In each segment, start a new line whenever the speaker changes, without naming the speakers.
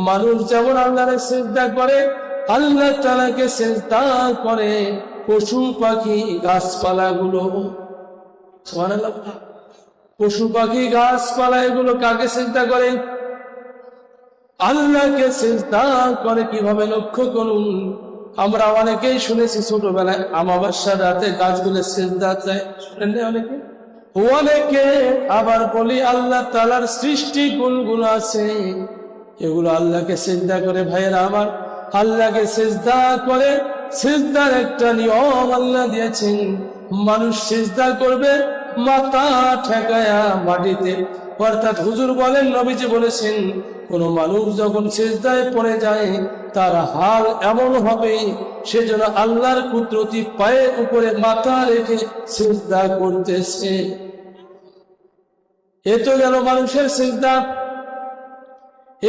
মানুষ যেমন আল্লাহরে সিজদা করে, আল্লাহ তাআলাকে সিজদা করে পশু পাখি গাছপালা গুলো। সুবহানাল্লাহ। পশু পাখি গাছপালা এগুলো কাকে সিজদা করে? আল্লাহকে সিজদা করে। কিভাবে? লক্ষ্য করুন। আমরা অনেকেই শুনেছি ছোটবেলায় আমাবস্যার রাতে গাছগুলো সিজদা দেয়, শুনেন না অনেকে? অনেকে আবার বলি আল্লাহ তাআলার সৃষ্টি গুণগুলো আছে, এগুলো আল্লাহকে সিজদা করে। ভাইয়েরা আমার, আল্লাহকে সিজদা করে। সিজদার একটা নিয়ম আল্লাহ দিয়েছেন, মানুষ সিজদা করবে মাথা ঠেকায়া মাটিতে। অর্থাৎ হুজুর বলেন, নবীজি বলেছেন, কোন মানুষ যখন সিজদায় পড়ে যায় তার হাল এমন হবে সে যেন আল্লাহর কুদরতি পায়ের উপরে মাথা রেখে সিজদা করতেছে। এ তো গেল মানুষের সিজদা।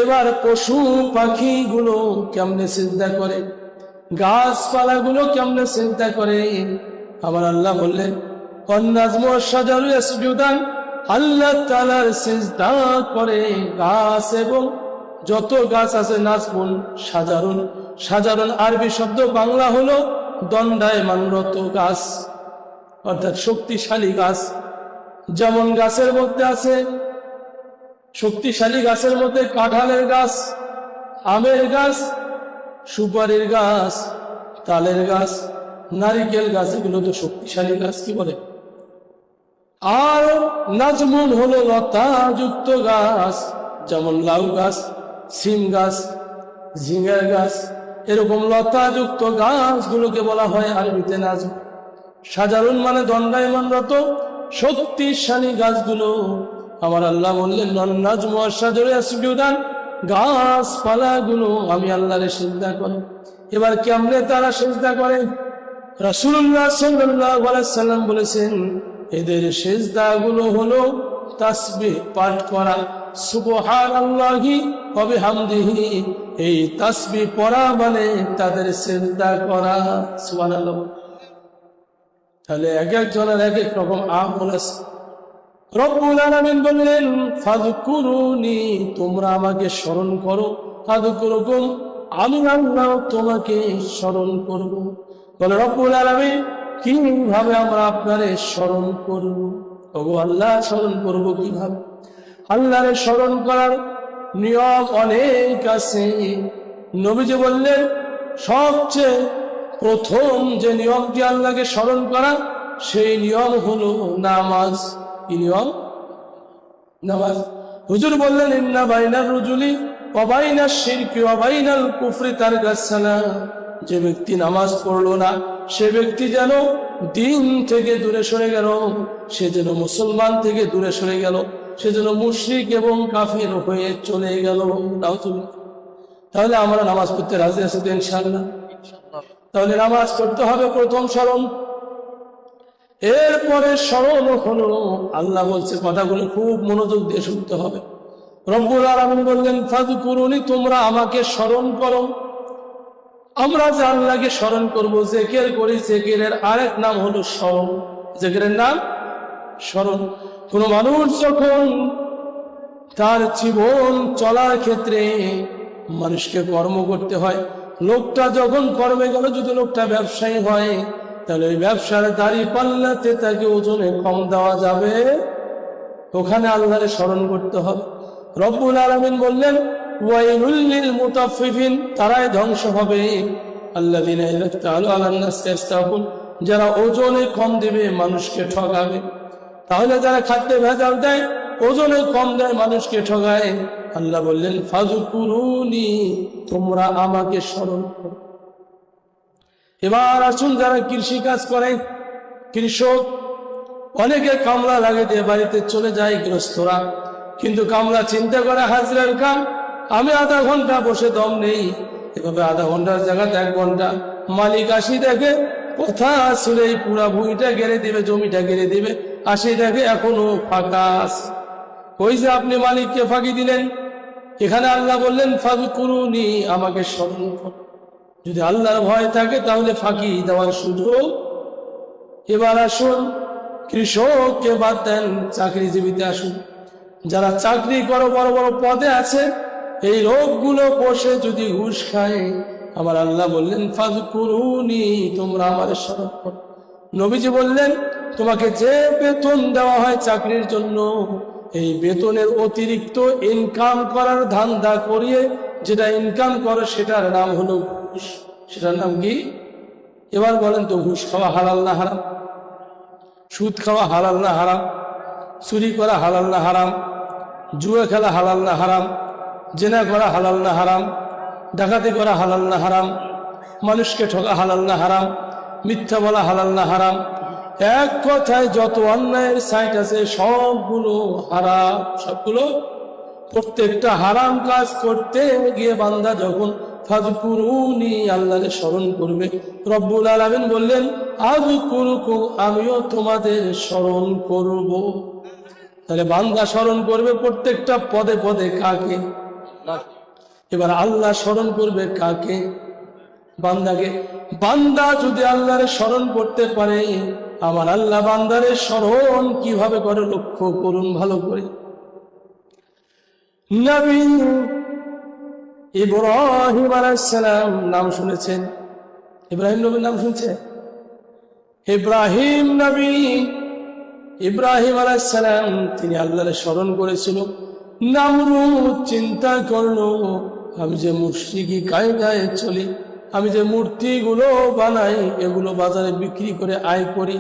এবার পশু পাখি গুলো কেমনে সিজদা করে, গাছপালা গুলো কেমনে সিজদা করে? আমার আল্লাহ বললেন, ওয়ান-নাজমু ওয়াশ-শাজারু ইয়াসজুদান, আল্লাহ তাআলার সিজদা করে গাছ এবং যত গাছ আছে। নাজমুন শাজারুন, শাজারুন আরবি শব্দ, বাংলা হলো দণ্ডায়মানরত গাছ, অর্থাৎ শক্তিশালী গাছ। যেমন গাছের মধ্যে আছে শক্তিশালী গাছের মধ্যে কাঁঠালের গাছ, আমের গাছ, সুপারির গাছ, তালের গাছ, নারিকেল গাছ, এগুলো তো শক্তিশালী গাছ। কি বলে? আর নাজমুন হলো লতাযুক্ত গাছ, যেমন লাউ গাছ, সিম গাছ, ঝিঙ্গার গাছ, এরকম লতাযুক্ত গাছগুলোকে বলা হয় আরবিতে নাজম। শাজারুন মানে দণ্ডায়মানরত শক্তিশালী গাছগুলো। আমার আল্লাহ বললেন, ওয়ান-নাজমু ওয়াশ-শাজারু ইয়াসজুদান, গাছপালাগুলো আমি আল্লাহরে সিজদা করে। এবার কেমনে তারা সিজদা করে? রাসূলুল্লাহ সাল্লাল্লাহু আলাইহি সাল্লাম বলেছেন, এদের সিজদা গুলো হলো তাসবিহ পাঠ করা, সুবহানাল্লাহি ওয়া বিহামদিহি। এই তাসবিহ পড়া মানে তাদের সিজদা করা। সুবহানাল্লাহ। তাহলে এক একজনের এক এক রকম আমল আছে। রব্বুল আলামিন বললেন, ফাযকুরুনি, তোমরা আমাকে স্মরণ করো, আযকুরুকুম, আমি আল্লাহ তোমাকে স্মরণ করব। বলে রব্বুল আলামিন, কিভাবে আমরা আপনারে স্মরণ করব? ওগো আল্লাহ, স্মরণ করব কিভাবে? আল্লাহরে স্মরণ করার নিয়ম অনেক আছে। নবীজি বললেন, সবচেয়ে প্রথম যে নিয়মটি আল্লাহকে স্মরণ করা, সেই নিয়ম হলো নামাজ। কি নিয়ম? নামাজ। হুজুর বললেন, ইন্না বাইনার রুজুলি ওয়া বাইনাশ শিরকি ওয়া বাইনাল কুফরি তারকাস সালাহ। যে ব্যক্তি নামাজ পড়লো না সে ব্যক্তি যেন দিন থেকে দূরে সরে গেল, সে যেন মুসলমান থেকে দূরে সরে গেল, সে যেন মুশরিক এবং কাফির হয়ে চলে গেল। তাহলে আমরা নামাজ পড়তে রাজি আছি তো ইনশাআল্লাহ? তাহলে নামাজ পড়তে হবে প্রথম স্মরণ। এরপরে স্মরণ হলো, আল্লাহ বলছে, কথাগুলো খুব মনোযোগ দিয়ে শুনতে হবে। রব্বুল আলামিন বললেন, ফাযকুরুনি, তোমরা আমাকে স্মরণ করো। আমরা যে আল্লাহকে স্মরণ করবো, জিকির করি, জিকিরের আরেক নাম হলো স্মরণ। জিকিরের নাম স্মরণ। কোন মানুষ যখন তার জীবন চলার ক্ষেত্রে মানুষকে কর্ম করতে হয়, লোকটা যখন কর্মে গেল, যদি লোকটা ব্যবসায়ী হয়, তাহলে ওই ব্যবসার দাড়ি পাল্লাতে তাকে ওজনে কম দেওয়া যাবে, ওখানে আল্লাহরে স্মরণ করতে হবে। রব্বুল আলামিন বললেন, ওয়াইলুল লিল মুতাফফিফিন, তারাই ধ্বংস হবে, আল্লাযীনা ইযা ইক্তালু আলান নাসি ইস্তাওফুন, যারা ওজনে কম দেবে, মানুষকে ঠকাবে। তাহলে যারা খাদ্যে ভেজাল দেয়, ওজনে কম দেয়, মানুষকে ঠকায়, আল্লাহ বললেন, ফাযকুরুনি, তোমরা আমাকে স্মরণ করো। এবার আসুন, যারা কৃষি কাজ করে, কৃষক, অনেকে কামলা লাগে দিয়ে বাড়িতে চলে যায় গৃহস্থরা, কিন্তু কামলা চিন্তা করে হাজিরার কাম, আমি আধা ঘন্টা বসে দম নেই, এভাবে আধা ঘন্টার জায়গাতে 1 ঘন্টা। মালিক আসি দেখে কথা শুনে পুরা ভূমিটা গেড়ে দিবে, জমিটা গেড়ে দিবে, আসি দেখে এখনো ফাঁকা আছে। ওই যে আপনি মালিককে ফাঁকি দিলেন। এখানে আল্লাহ বললেন, ফাযকুরুনি, আমাকে স্মরণ করো। যদি আল্লাহর ভয় থাকে তাহলে ফাঁকি দেওয়ার সুযোগ। এবার আসুন, কৃষককে বাদ দেন, চাকরিজীবীতে আসুন। যারা চাকরি করো, বড় বড় পদে আছে, এই লোকগুলো বসে যদি ঘুষ খায়, আমার আল্লাহ বললেন ফাযকুরুনি, তোমরা আমার স্মরণ করো। নবীজি বললেন তোমাকে যে বেতন দেওয়া হয় চাকরির জন্য, এই বেতনের অতিরিক্ত ইনকাম করার ধান্দা করিয়ে যেটা ইনকাম করো সেটার নাম হলো ঘুষ। সেটার নাম কি? এবার বলেন তো, ঘুষ খাওয়া হালাল না হারাম? সুদ খাওয়া হালাল না হারাম? চুরি করা হালাল না হারাম? জুয়া খেলা হালাল না হারাম? জেনা করা হালাল না হারাম? ডাকাতি করা হালাল না হারাম? মানুষকে ঠকা হালাল না হারাম? মিথ্যা বলা হালাল না হারাম? এক কথায় যত অন্যায়ের সাইট আছে সবগুলো হারাম। সবগুলো, প্রত্যেকটা হারাম কাজ করতে গিয়ে বান্দা যখন ফাযকুরুনি, আল্লাহকে স্মরণ করবে, রব্বুল আলামিন বললেন আযকুরুকুম, আমিও তোমাদের স্মরণ করব। তাহলে বান্দা স্মরণ করবে প্রত্যেকটা পদে পদে কাকে? এবার আল্লাহ স্মরণ করবে কাকে? বান্দাকে। বান্দা যদি আল্লাহরে স্মরণ করতে পারে, আমার আল্লাহ বান্দারে স্মরণ কিভাবে করে লক্ষ্য করুন ভালো করে। নবী ইব্রাহিম আলাইহিস সালাম নাম শুনেছেন? ইব্রাহিম নবীর নাম শুনছে? ইব্রাহিম নবী, ইব্রাহিম আলাইহিস সালাম তিনি আল্লাহরে স্মরণ করেছিল। নমরুদ চিন্তা করলো, আমি যে মুশরিকি কায়দায় চলি, আমি যে মূর্তিগুলো বানাই, এগুলো বাজারে বিক্রি করে আয় করি,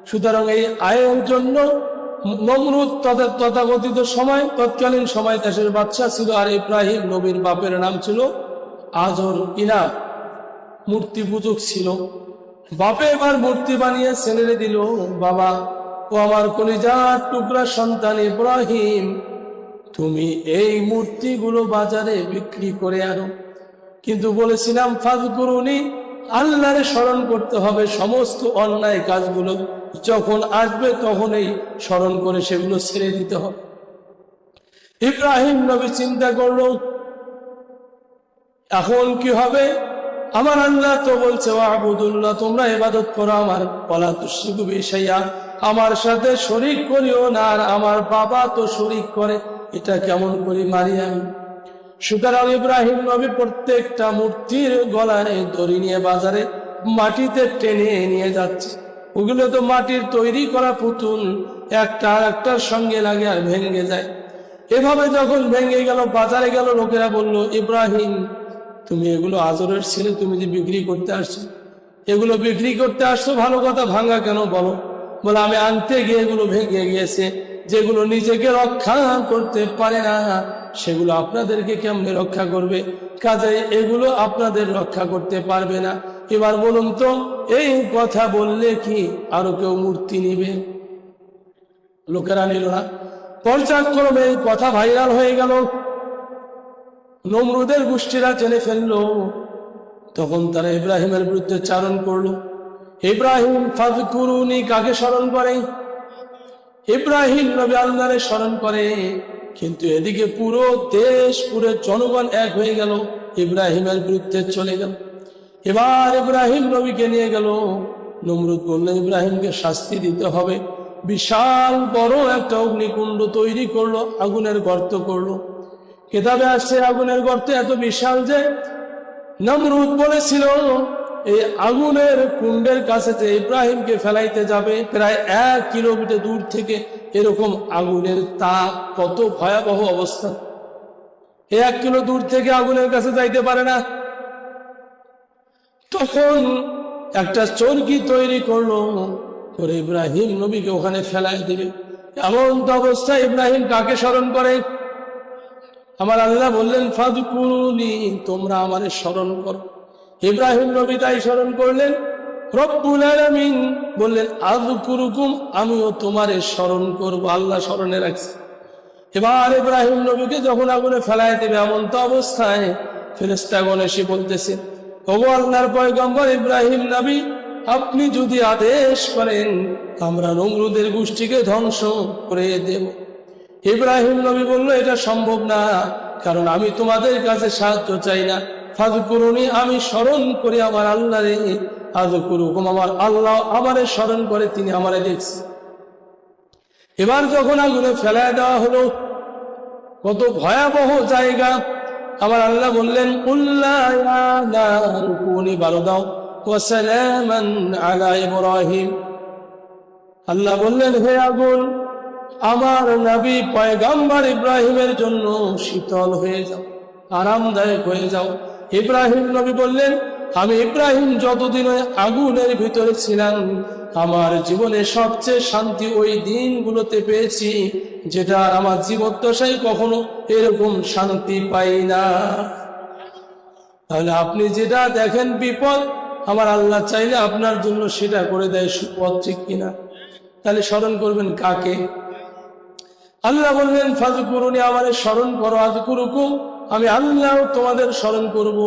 সুতরাং এই আয়ের জন্য নমরুদ তথাকথিত সময়, তৎকালীন সময় দেশের বাদশা ছিল, আর ইব্রাহিম নবীর বাপের নাম ছিল আজর ইনা, মূর্তি পূজক ছিল। বাপে এবার মূর্তি বানিয়ে ছেলেরে দিল, বাবা ও আমার কলিজার টুকরা সন্তান ইব্রাহিম, তুমি এই মূর্তিগুলো বাজারে বিক্রি করে আনো। কিন্তু বলেছিলাম ফাযকুরুনি, আল্লাহরে স্মরণ করতে হবে। সমস্ত অন্যায় কাজগুলো যখন আসবে তখনই স্মরণ করে সেগুলো ছেড়ে দিতে হবে। ইব্রাহিম নবী চিন্তা করলো এখন কি হবে? আমার আল্লাহ তো বলছে ওয়াবুদুল্লাহ, তোমরা ইবাদত করো আমার, ওয়ালা তুশরিকু বিহি শাইআ, আমার সাথে শরীক করিও না। আর আমার বাবা তো শরীক করে, এটা কেমন করে মারি আমি? সুতরাং ইব্রাহিম নবী প্রত্যেকটা মূর্তির গলায় দড়ি নিয়ে বাজারে মাটিতে টেনে নিয়ে যাচ্ছে। ওগুলো তো মাটির তৈরি করা পুতুল, একটা আর একটার সঙ্গে লাগে আর ভেঙে যায়। এভাবে যখন ভেঙে গেল, বাজারে গেল, লোকেরা বলল ইব্রাহিম তুমি এগুলো আজরের ছেলে, তুমি যে বিক্রি করতে আসছো, এগুলো বিক্রি করতে আসছো, ভালো কথা, ভাঙা কেন বলো? বলে আমি আনতে গিয়ে এগুলো ভেঙে গিয়েছে। যেগুলো নিজেকে রক্ষা করতে পারে না সেগুলো আপনাদেরকে কেমনে রক্ষা করবে? কাজেই এগুলো আপনাদের রক্ষা করতে পারবে না। এবার বলুন তো, এই কথা বললে কি আরো কেউ মূর্তি নিবে? লোকেরা নিল না। পর্যায়ক্রমে এই কথা ভাইরাল হয়ে গেল, নমরুদের গোষ্ঠীরা জেনে ফেললো। তখন তারা ইব্রাহিমের বিরুদ্ধে চারণ করলো। ইব্রাহিম ফাযকুরুনি কাকে স্মরণ করে? ইব্রাহিম নবী আল্লাহরে স্মরণ করে, কিন্তু এদিকে পুরো দেশ, পুরো জনগণ এক হয়ে গেল, ইব্রাহিমের বিরুদ্ধে চলে গেল। এবার ইব্রাহিম নবীকে নিয়ে গেল। নমরুদ বলল ইব্রাহিমকে শাস্তি দিতে হবে। বিশাল বড় একটা অগ্নিকুণ্ড তৈরি করলো, আগুনের গর্ত করলো। কিতাবে আসছে আগুনের গর্ত এত বিশাল যে নমরুদ বলেছিল এই আগুনের কুণ্ডের কাছে যে ইব্রাহিমকে ফেলাইতে যাবে, প্রায় 1 কিলোমিটার দূর থেকে এরকম আগুনের তাপ, কত ভয়াবহ অবস্থা। 1 কিলো দূর থেকে আগুনের কাছে যাইতে পারে না। তখন একটা চরকি তৈরি করলো, করে ইব্রাহিম নবীকে ওখানে ফেলাই দিবে। এমন তো অবস্থায় ইব্রাহিম কাকে স্মরণ করে? আমার আল্লাহ বললেন ফাযকুরুনি, তোমরা আমারে স্মরণ করো। ইব্রাহিম নবী তাই স্মরণ করলেন। রব্বুল আলামিন বললেন আযকুরুকুম, আমিও তোমারে স্মরণ করব। আল্লাহ স্মরণে রাখছে। এবার ইব্রাহিম নবীকে যখন আগুনে ফেলাই দেবে, এমন তো অবস্থায় ফেরেশতাগণ এসে বলতেছে, ওগো আল্লাহর পয়গম্বর ইব্রাহিম নবী, আপনি যদি আদেশ করেন আমরা নমরুদের গোষ্ঠীকে ধ্বংস করে দেব। ইব্রাহিম নবী বলল এটা সম্ভব না, কারণ আমি তোমাদের কাছে সাহায্য চাই না। ফাযকুরুনি, আমি স্মরণ করি আমার আল্লাহরে। আযকুরুকুম, আমার আল্লাহ আমারে স্মরণ করে, তিনি আমারে দেখছে। এবার যখন আগুনে ফেলায় দেওয়া হলো, কত ভয়াবহ জায়গা, আমার আল্লাহ বললেন কুল্লা ইয়া নারু কুনি বারদাও ওয়া সালামান আলা ইব্রাহিম। আল্লাহ বললেন, হে আগুন, আমার নবী পয়গম্বর ইব্রাহিমের জন্য শীতল হয়ে যাও, আরামদায়ক হয়ে যাও। ইব্রাহিম নবী বললেন, আমি ইব্রাহিম যতদিন ওই আগুনের ভিতরে ছিলাম, আমার জীবনে সবচেয়ে শান্তি ওই দিনগুলোতে পেয়েছি, যেটা আমার জীবদ্দশায় কখনো এরকম শান্তি পাই না। তাহলে আপনি যেটা দেখেন বিপদ, আমার আল্লাহ চাইলে আপনার জন্য সেটা করে দেয় সুপথ, ঠিক কিনা? তাহলে স্মরণ করবেন কাকে? আল্লাহ বললেন ফাযকুরুনি, আমারে স্মরণ করো, আযকুরুকুম, আমি আল্লাহ তোমাদের স্মরণ করব।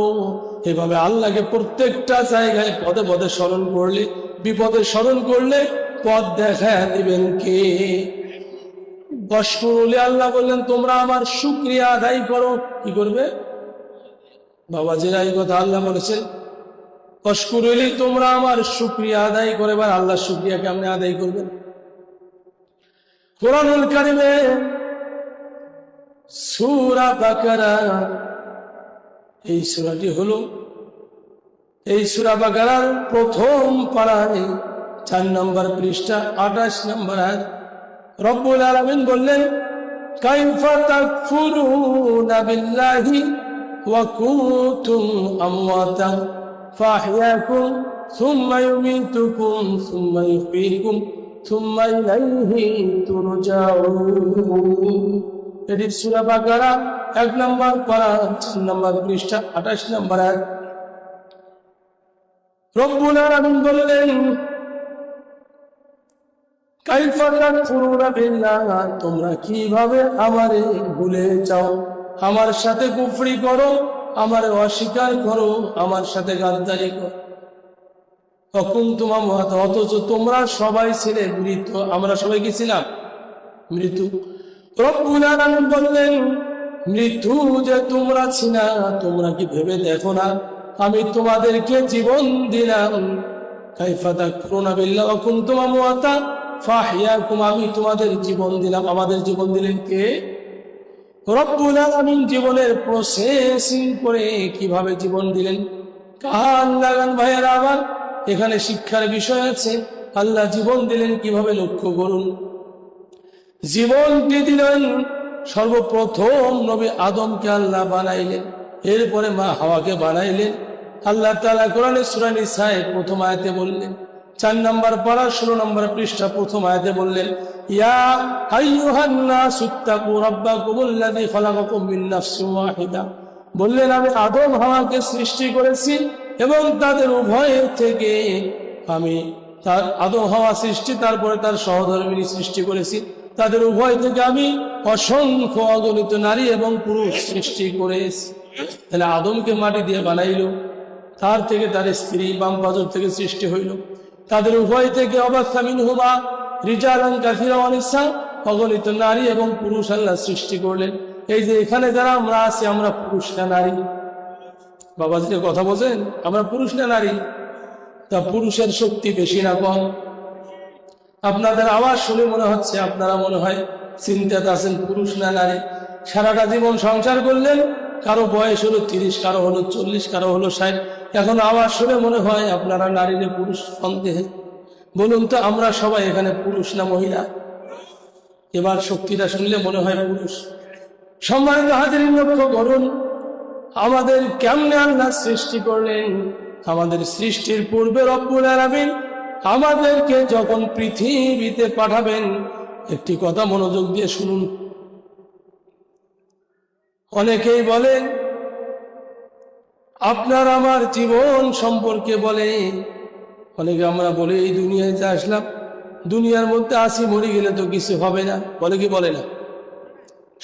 এভাবে আল্লাহকে প্রত্যেকটা জায়গায় পদে পদে স্মরণ করলে, বিপদে স্মরণ করলে পথ দেখা দিবেন কে? ওয়াশকুরুলি, আল্লাহ বললেন তোমরা আমার শুকরিয়া আদায় করো। কি করবে বাবাজিরা? এই কথা আল্লাহ বলেছেন, ওয়াশকুরুলি, তোমরা আমার শুকরিয়া আদায় করে। এবার আল্লাহর শুকরিয়া কেমনে আদায় করবেন? কোরআনুল কারিমে সূরা বাকারা, এই সূরাটি হলো এই সূরা বাকারার প্রথম পারায় 4 নম্বর পৃষ্ঠা 28 নম্বর আয়াত। রব্বুল আলামিন বললেন, কাইফা তাকফুরুনা বিল্লাহি ওয়া কুনতুম আমওয়াতা ফাহইয়াকুম সুম্মা ইউমীতুকুম সুম্মা ইহয়ীকুম সুম্মা ইলাইহি তুরজাউন। এটি সূরা বাকারা 1 নম্বর পারা 4 নম্বর পৃষ্ঠা 28 নম্বর আয়াত। রব্বুল আলামিন বললেন, কাইফা তাকফুরুনা বিল্লাহ, তোমরা কিভাবে আমারে ভুলে যাও, আমার সাথে কুফরি করো, আমারে অস্বীকার করো, আমার সাথে গাদ্দারি করো। অথচ তোমরা সবাই ছিলে মৃত। আমরা সবাই কি ছিলাম? মৃত্যু। রব্বুল আলামিন বললেন, মৃত্যু যে তোমরা ছিলা, তোমরা কি ভেবে দেখো না আমি তোমাদেরকে জীবন দিলাম। কাইফা তাকফুরুনা বিল্লাহি ওয়া কুনতুম আমওয়াতা ফাহইয়াকুম, আমি তোমাদের জীবন দিলাম। আমাদের জীবন দিলেন কে? রব্বুল আলামিন জীবনের প্রসেসিং করে কিভাবে জীবন দিলেন, কান লাগান ভাইয়েরা। আবার এখানে শিক্ষার বিষয় আছে। আল্লাহ জীবন দিলেন কিভাবে লক্ষ্য করুন। জীবনটি দিলেন সর্বপ্রথম নবী আদমকে আল্লাহ বানাইলেন, এরপরে মা হাওয়াকে বানাইলেন। আল্লাহ তাআলা কোরআনে সূরা নিসায়ে প্রথম আয়াতে বললেন, 4 নম্বর পারা 16 নম্বর পৃষ্ঠা প্রথম আয়াতে বললেন, ইয়া আইয়ুহান নাসুত্তাকু রাব্বাকুমুল্লাযী খালাকাকুম মিন নাফসিন ওয়াহিদা। বললেন, আমি আদম হাওয়াকে সৃষ্টি করেছি এবং তাদের উভয়ের থেকে আমি তার আদম হাওয়া সৃষ্টি, তারপরে তার সহধর্মিণী সৃষ্টি করেছি। তাদের উভয় থেকে আমি অসংখ্য অগণিত নারী এবং পুরুষ সৃষ্টি করেছি। তাহলে আদমকে মাটি দিয়ে বানাইল, তার থেকে তার স্ত্রী বাম পাজর থেকে সৃষ্টি হইল। তাদের উভয় থেকে অবাস্থা মিনহুমা রিজালান কাসীরা ওয়া নিসা, অগণিত নারী এবং পুরুষ আল্লাহ সৃষ্টি করলেন। এই যে এখানে যারা আমরা আছি, আমরা পুরুষ না নারী? বাবাজিকে কথা বলছেন, আমরা পুরুষ না নারী? তা পুরুষের শক্তি বেশি না কম? আপনাদের আওয়াজ শুনে মনে হচ্ছে আপনারা মনে হয় চিন্তাতে আছেন পুরুষ না নারী। সারাটা জীবন সংসার করলেন, কারো বয়স হলো 30, কারো হলো 40, কারো হলো 60। এখন আওয়াজ শুনে মনে হয় আপনারা নারী না পুরুষ সন্দেহে। বলুন তো, আমরা সবাই এখানে পুরুষ না মহিলা? এবার শক্তিটা শুনলে মনে হয় পুরুষ। সম্মানিত হাজিরিন, লক্ষ্য করুন আমাদের কেমনে আল্লাহ সৃষ্টি করলেন। আমাদের সৃষ্টির পূর্বে রব্বুল আলামিন আমাদেরকে যখন পৃথিবীতে পাঠাবেন, একটি কথা মনোযোগ দিয়ে শুনুন। অনেকেই বলেন আপনার আমার জীবন সম্পর্কে বলে, অনেকে আমরা বলে এই দুনিয়ায় যে আসলাম, দুনিয়ার মধ্যে আসি, মরে গেলে তো কিছু হবে না, বলে কি বলে না?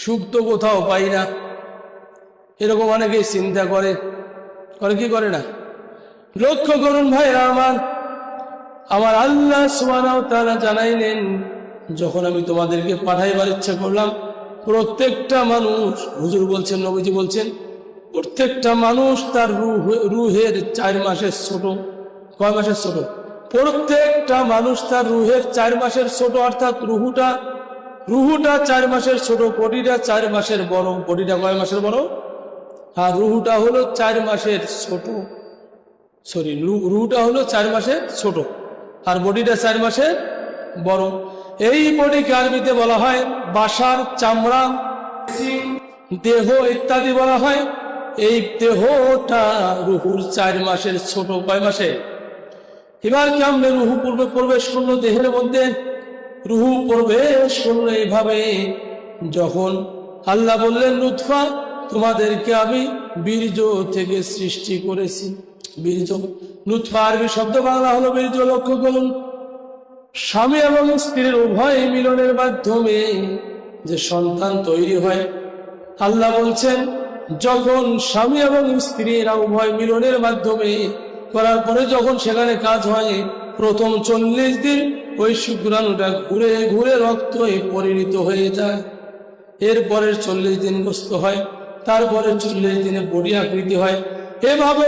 সুখ তো কোথাও পাই না, এরকম অনেকেই চিন্তা করে কি করে না? লক্ষ্য করুন ভাইরা আমার আল্লাহ সুবহানাহু ওয়া তাআলা জানাইলেন, যখন আমি তোমাদেরকে পাঠাইবার ইচ্ছা করলাম, প্রত্যেকটা মানুষ, হুজুর বলছেন, নবীজি বলছেন, প্রত্যেকটা মানুষ তার রুহের 4 মাসের ছোট। কয় মাসের ছোট? প্রত্যেকটা মানুষ তার রুহের 4 মাসের ছোট, অর্থাৎ রুহুটা 4 মাসের ছোট, বডিটা 4 মাসের বড়। বডিটা কয় মাসের বড়? আর রুহুটা হলো 4 মাসের ছোট, রুহুটা হলো 4 মাসের ছোট, আর বডিটা 4 মাসের বড়। এই বডিকে আরবিতে বলা হয় বাসার, চামড়া, দেহ ইত্যাদি বলা হয়। এই দেহটা রুহুর 4 মাসের ছোট। কয় মাসে? এবার কেমনে রুহু পূর্বে প্রবেশ করলো দেহের মধ্যে? রুহু প্রবেশ করলো এইভাবে, যখন আল্লাহ বললেন লুৎফা, তোমাদেরকে আমি বীর্য থেকে সৃষ্টি করেছি। বীর্য, লুৎফা আরবি শব্দ, বাংলা হলো বীর্য। লক্ষ্য করুন, স্বামী এবং স্ত্রীর উভয় মিলনের মাধ্যমে যে সন্তান তৈরি হয়, আল্লাহ বলছেন যখন স্বামী এবং স্ত্রীরা উভয় মিলনের মাধ্যমে করার পরে যখন সেখানে কাজ হয়, প্রথম 40 দিন ওই শুক্রাণুটা ঘুরে ঘুরে রক্ত পরিণত হয়ে যায়। এরপরের 40 দিন গোস্ত হয়, তারপরে 40 দিনে বডি আকৃতি হয়। এভাবে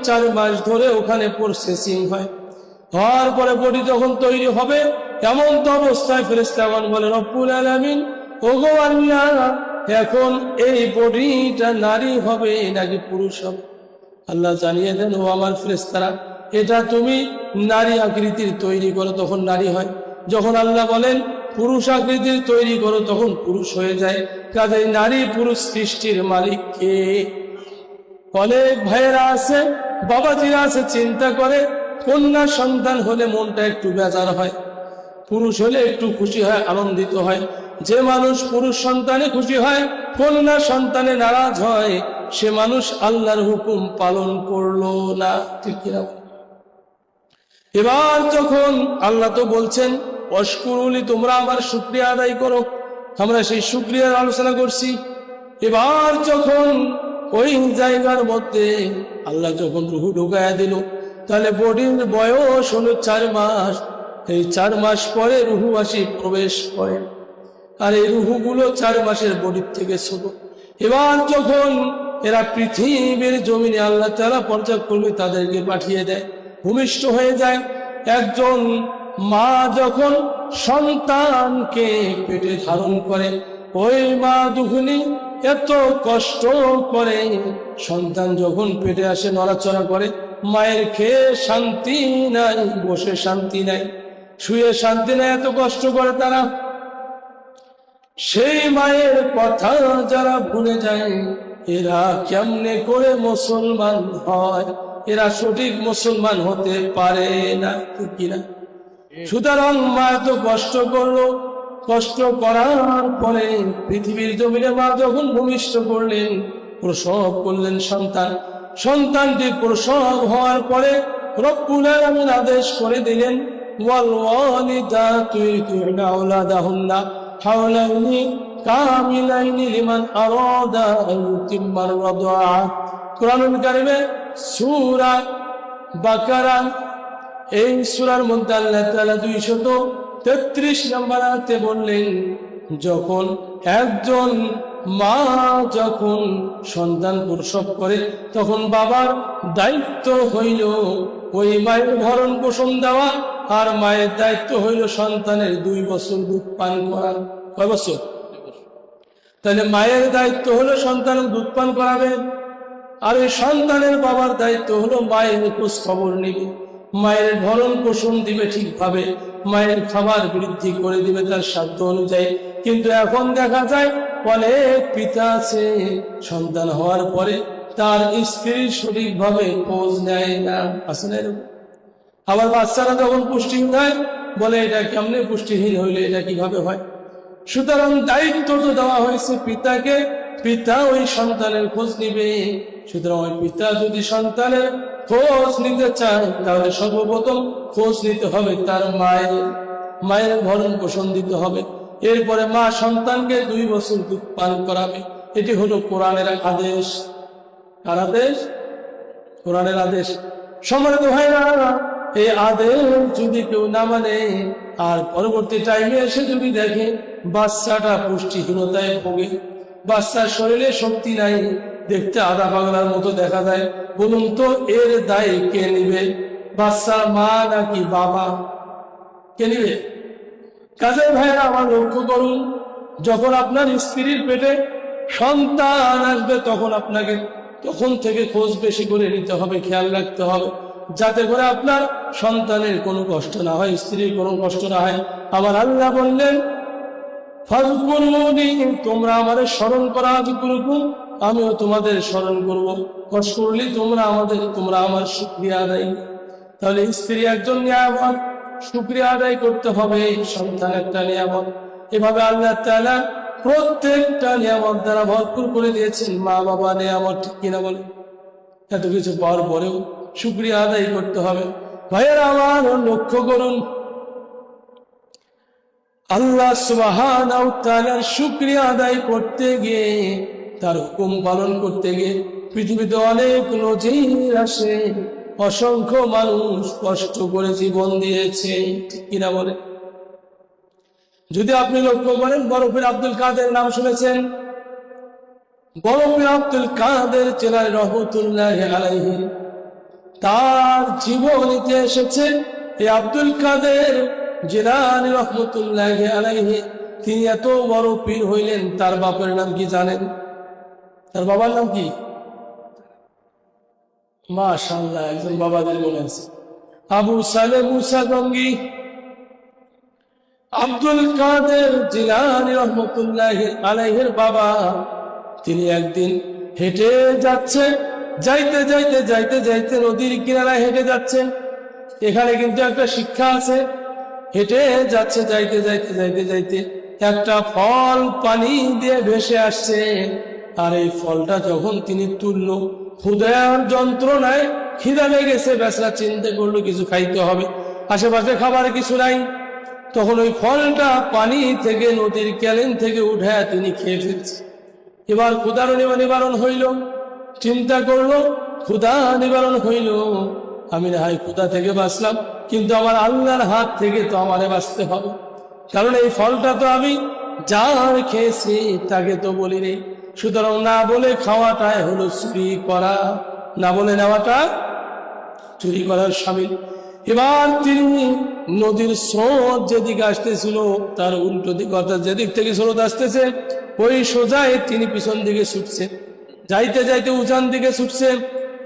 4 মাস ধরে ওখানে প্রসেসিং হয়। হওয়ার পরে বডি যখন তৈরি হবে, এমন তো অবস্থায় ফেরেশতাগণ বলে রব্বুল আলামিন, ওগো আল্লাহ, এখন এই বডিটা নারী হবে নাকি পুরুষ হবে? আল্লাহ জানিয়ে দেন, ও আমার ফেরেশতারা, এটা তুমি নারী আকৃতির তৈরি করো, তখন নারী হয়। যখন আল্লাহ বলেন পুরুষ আকৃতির তৈরি করো, তখন পুরুষ হয়ে যায়। কাজেই নারী পুরুষ সৃষ্টির মালিক কে? অনেক ভাইয়েরা আছে, বাবাজিরা আছে, চিন্তা করে কন্যা সন্তান হলে মনটা একটু বেজার হয়, পুরুষ হলে একটু খুশি হয়, আনন্দিত হয়। যে মানুষ পুরুষ সন্তানে খুশি হয়, কন্যা সন্তানে নারাজ হয়, সে মানুষ আল্লাহর হুকুম পালন করলো না। ঠিক কিনা? এবার যখন আল্লাহ তো বলছেন অশকুরুলি, তোমরা আমার শুকরিয়া আদায় করো, আমরা সেই শুকরিয়ার আলোচনা করছি। এবার যখন ওই জায়গার মধ্যে আল্লাহ যখন রুহু ঢুকায়া দিল, তাহলে বডির বয়স হলো 4 মাস। এই 4 মাস পরে রুহু আসি প্রবেশ করে, আর এই রুহুগুলো 4 মাসের বডির থেকে ছোট। এবার যখন এরা পৃথিবীর জমিনে আল্লাহ তাআলা পর্যায়ক্রমে তাদেরকে পাঠিয়ে দেয়, ভূমিষ্ঠ হয়ে যায়। একজন মা যখন সন্তানকে পেটে ধারণ করে, ওই মা দুখুনি এত কষ্ট করে, সন্তান যখন পেটে আসে নড়াচড়া করে, মায়ের খেয়ে শান্তি নাই, বসে শান্তি নাই, শুয়ে শান্তি নাই, এত কষ্ট করে তারা। সেই মায়ের কথা যারা ভুলে যায়, এরা কেমনে করে মুসলমান হয়? এরা সঠিক মুসলমান হতে পারে না, ঠিক কিনা? সুতরাং মা তো কষ্ট করলো, কষ্ট করার পরে পৃথিবীর জমিনে মা যখন ভূমিষ্ঠ করলেন, প্রসব করলেন সন্তান, সন্তানটি প্রসব হওয়ার পরে রব্বুল আলামিন আদেশ করে দিলেন, ওয়াল ওয়ালিদাতু ইরদি'না আওলাদাহুন্না হাওলাইনি কামিলাইনি লিমান আরাদা আন ইউতিম্মার রাদআ। কুরআনুল কারীমে সূরা বাকারা, এই সূরার মধ্যে আল্লাহ তাআলা 233 নম্বর আয়াতে বললেন, যখন একজন মা যখন সন্তান প্রসব করে, তখন বাবার দায়িত্ব হইল ওই মায়ের ভরণ পোষণ দেওয়া, আর মায়ের দায়িত্ব হইল সন্তানের 2 বছর দুধ পান করা। কয় বছর? তাহলে মায়ের দায়িত্ব হলো সন্তানের দুধ পান করাবে, আর এই সন্তানের বাবার দায়িত্ব হলো মায়ের খোঁজ খবর নিবে, মায়ের ভরণ পোষণ দিবে ঠিকভাবে, মায়ের খাবার বৃদ্ধি করে দিবে তার সাধ্য অনুযায়ী। কিন্তু এখন দেখা যায় অনেক পিতা আছে, সন্তান হওয়ার পরে তার স্ত্রীর সঠিকভাবে খোঁজ নেয় না, আছে না এরকম? আবার বাচ্চারা যখন পুষ্টিহীন হয়, বলে এটা কেমনে পুষ্টিহীন হইলে, এটা কিভাবে হয়? সুতরাং দায়িত্ব তো দেওয়া হয়েছে পিতাকে, পিতা ওই সন্তানের খোঁজ নিবে। সুতরাং ওই পিতা যদি সন্তানের খোঁজ নিতে চায়, তাহলে সর্বপ্রথম খোঁজ নিতে হবে তার মায়ের ভরণ পোষণ দিতে হবে। এরপরে মা সন্তানকে 2 বছর দুধ পান করাবে। এটি হলো কোরআনের আদেশ। কার আদেশ? কোরআনের আদেশ। সম্মানিত ভাইরা, এই আদেশ যদি কেউ না মানে, আর পরবর্তী টাইমে এসে যদি দেখে বাচ্চাটা পুষ্টিহীনতায় ভোগে, বাচ্চার শরীরে শক্তি নাই, দেখতে আধা পাগলার মতো দেখা যায়, বলুন তো এর দায় কে নিবে? বাচ্চার মা নাকি বাবা? কে নিবে? কাজের ভাইরা আমার লক্ষ্য করুন, যখন আপনার স্ত্রীর পেটে সন্তান আসবে তখন আপনাকে তখন থেকে খোঁজ বেশি করে নিতে হবে, খেয়াল রাখতে হবে, যাতে করে আপনার সন্তানের কোনো কষ্ট না হয়, স্ত্রীর কোনো কষ্ট না হয়। আমার আল্লাহ বললেন, ফাযকুরুনি, তোমরা আমাদের স্মরণ করা, আযকুরুকুম, আমিও তোমাদের স্মরণ করব। ওয়াশকুরলি, তোমরা আমার শুকরিয়া আদায়। তাহলে স্ত্রী একজন নিয়ামত, শুকরিয়া আদায় করতে হবে। সন্তান একটা নিয়ামত। এভাবে আল্লাহ তাআলা প্রত্যেকটা নিয়ামত দ্বারা ভরপুর করে দিয়েছেন। মা বাবা নিয়ামত, ঠিক কিনা বলে? এত কিছু পাওয়ার পরেও শুকরিয়া আদায় করতে হবে। ভাইয়েরা আমার, লক্ষ্য করুন, আল্লাহ সুবহানাহু ওয়া তাআলার শুকরিয়া আদায় করতে গিয়ে, তার হুকুম পালন করতে গিয়ে পৃথিবীতে অনেক নজির আসে। অসংখ্য মানুষ কষ্ট করে জীবন দিয়েছে, ঠিক কিনা বলে? যদি আপনি লক্ষ্য করেন, বরফের আব্দুল কাদের নাম শুনেছেন? বরফের আব্দুল কাদের জিলানী রহমতুল্লাহি আলাইহি, তার জীবনীতে এসেছে এই আব্দুল কাদের জিলানী রহমতুল্লাহি আলাইহি তিনি এত বড় পীর হইলেন, তার বাপের নাম কি জানেন? তার বাবার নাম কি? মাশাআল্লাহ, একজন বাবাদের মনে আছে, আবু সালেহ মুসা গঙ্গি। আব্দুল কাদের জিলানী রহমতুল্লাহি আলাইহির বাবা, তিনি একদিন হেঁটে যাচ্ছে, যাইতে নদীর কিনারায় হেঁটে যাচ্ছেন। এখানে কিন্তু একটা শিক্ষা আছে। হেঁটে যাচ্ছে, যাইতে একটা ফল পানি দিয়ে ভেসে আসছে। আর এই ফলটা যখন তিনি তুললো, ক্ষুধার যন্ত্রণায় খিদা লেগেছে, বেচারা চিন্তা করলো কিছু খাইতে হবে, আশেপাশে খাবার কিছু নাই। তখন ওই ফলটা পানি থেকে, নদীর ক্যালেন থেকে উঠে তিনি খেয়ে ফেলছে। এবার ক্ষুধার নিবারণ হইল। চিন্তা করলো, ক্ষুধা নিবারণ হইল, আমি না হয় ক্ষুধা থেকে বাঁচলাম, কিন্তু আমার আল্লাহর হাত থেকে তো আমারে বাঁচতে হবে। কারণ এই ফলটা তো আমি যার খেয়েছি তাকে তো বলি নেই। সুতরাং না বলে খাওয়াটাই হলো চুরি করা, না বলে নেওয়াটা চুরি করার শামিল। এবার তিনি নদীর স্রোত যেদিকে আসতেছিল, তার উল্টো দিক, অর্থাৎ যেদিক থেকে স্রোত আসতেছে ওই সোজায় তিনি পিছন দিকে ছুটছে। যাইতে উজান দিকে ছুটছে।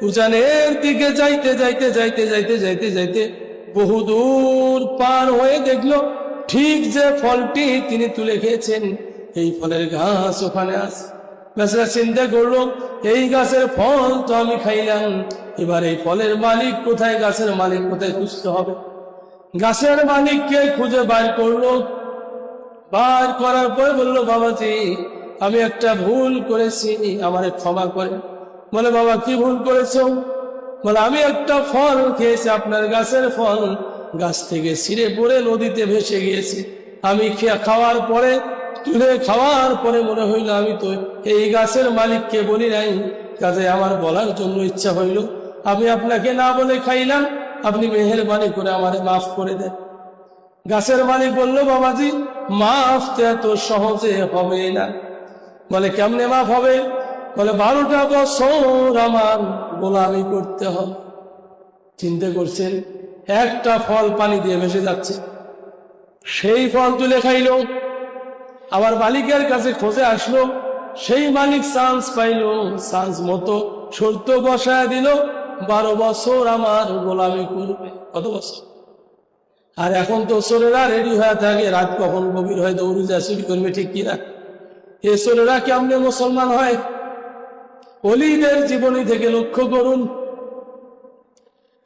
উজানের দিকে যাইতে বহুদূর পার হয়ে দেখলো ঠিক যে ফলটি তিনি তুলে খেয়েছেন, এই ফলের গাছ ওখানে আছে। বেচারা চিন্তা করলো, এই গাছের ফল তো আমি খাইলাম, এবার এই ফলের মালিক কোথায়, গাছের মালিক কোথায় খুঁজতে হবে। গাছের মালিককে খুঁজে বার করলো। বার করার পর বললো, বাবাজি, আমি একটা ভুল করেছি, আমারে ক্ষমা করে। বলে, বাবা কি ভুল করেছো? বলে, আমি একটা ফল খেয়েছি, আপনার গাছের ফল, গাছ থেকে ছিঁড়ে পড়ে নদীতে ভেসে গিয়েছে। আমি খাওয়ার পরে মনে হইল আমি তো এই গাছের মালিককে বলি নাই, কাজে আমার বলার জন্য ইচ্ছা হইল, আমি আপনাকে না বলে খাইলাম, আপনি মেহেরবানি করে আমারে মাফ করে দেন। গাছের মালিক বলল, বাবাজি, মাফ তো এত সহজে হবে না। বলে, কেমনে মাফ হবে? বলে, 12টা বছর আমার গোলামি করতে হবে। চিন্তা করছেন, একটা ফল পানি দিয়ে ভেসে যাচ্ছে, সেই ফল তুলে খাইল। আবার মালিকের কাছে খোঁজে আসলো, সেই মালিক চান্স পাইল, চান্স মতো শর্ত বসায় দিল, 12 বছর আমার গোলামি করবে। কত বছর? আর এখন তো চোরেরা রেডি হয়ে থাকে, রাত কখন গভীর হয় দৌড়ি যা চুরি করবে, ঠিক কিনা? এ চোরেরা কেমনে মুসলমান হয়? ওলিদের জীবনী থেকে লক্ষ্য করুন।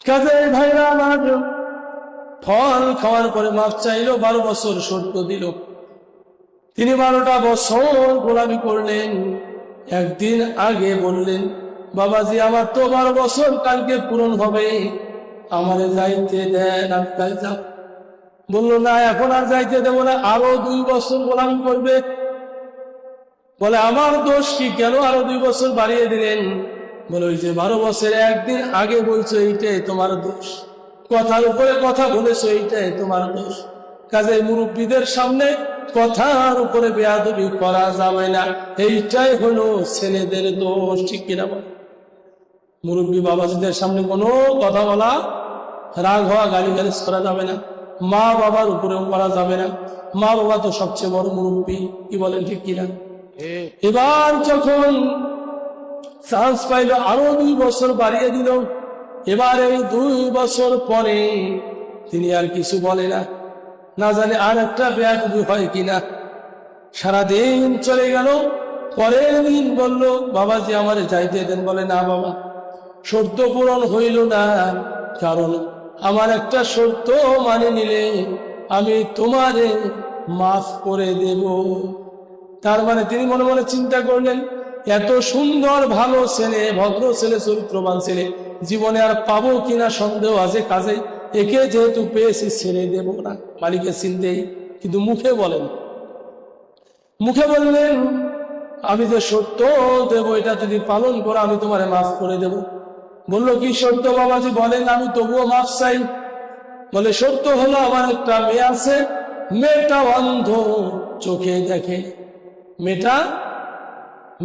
কাজে ভাইরা আমার, ফল খাওয়ার পরে মাফ চাইলো, 12 বছর শর্ত দিল। তিনি 12টা বছর গোলামি করলেন। একদিন আগে বললেন, বাবাজি, আমার তো 12 বছর কালকে পূরণ হবে, আমারে যাইতে দেন, আমি কাল যাব। বললো, না, এখন আর যাইতে দেবো না, আরো 2 বছর গোলামি করবে। বলে, আমার দোষ কি, কেন আরো 2 বছর বাড়িয়ে দিলেন? বলে, ওই যে 12 বছর একদিন আগে বলছো, এইটাই তোমার দোষ, কথার উপরে কথা বলেছো, এইটাই তোমার দোষ। কাজে মুরব্বীদের সামনে কথার উপরে বেয়াদবি করা যাবে না, এইটাই হলো ছেলেদের দোষ, ঠিক কিনা? মুরব্বী বাবাজিদের সামনে কোনো কথা বলা, রাগ হওয়া, গালিগালাজ করা যাবে না। মা বাবার উপরেও করা যাবে না। মা বাবা তো সবচেয়ে বড় মুরব্বী, কি বলেন, ঠিক কিনা? এবার যখন চান্স পাইল আরো 2 বছর বাড়িয়ে দিল। এবার এই 2 বছর পরে তিনি আর কিছু বলে না, না জানে আর একটা বেয়াদবি হয় কিনা। সারাদিন চলে গেল। পরের দিন বলল, বাবাজি আমার যাইতে দেন। বলে, না বাবা, শর্ত পূরণ হইল না, কারণ আমার একটা শর্ত মানে নিলে আমি তোমারে মাফ করে দেব। তার মানে তিনি মনে মনে চিন্তা করলেন, এত সুন্দর ভালো ছেলে, ভদ্র ছেলে, চরিত্রবান ছেলে জীবনে আর পাবো কিনা সন্দেহ আছে, কাজে একে যেহেতু পেয়েছি ছেড়ে দেব না। মালিকের চিন্তেই, কিন্তু মুখে বলেন, মুখে বললেন, আমি যে শর্ত দেব এটা যদি পালন করো আমি তোমারে মাফ করে দেব। বললো, কি শর্ত বাবাজি বলেন, আমি তবুও মাফ চাই। বলে, শর্ত হলো আমার একটা মেয়ে আছে, মেয়েটা অন্ধ, চোখে দেখে।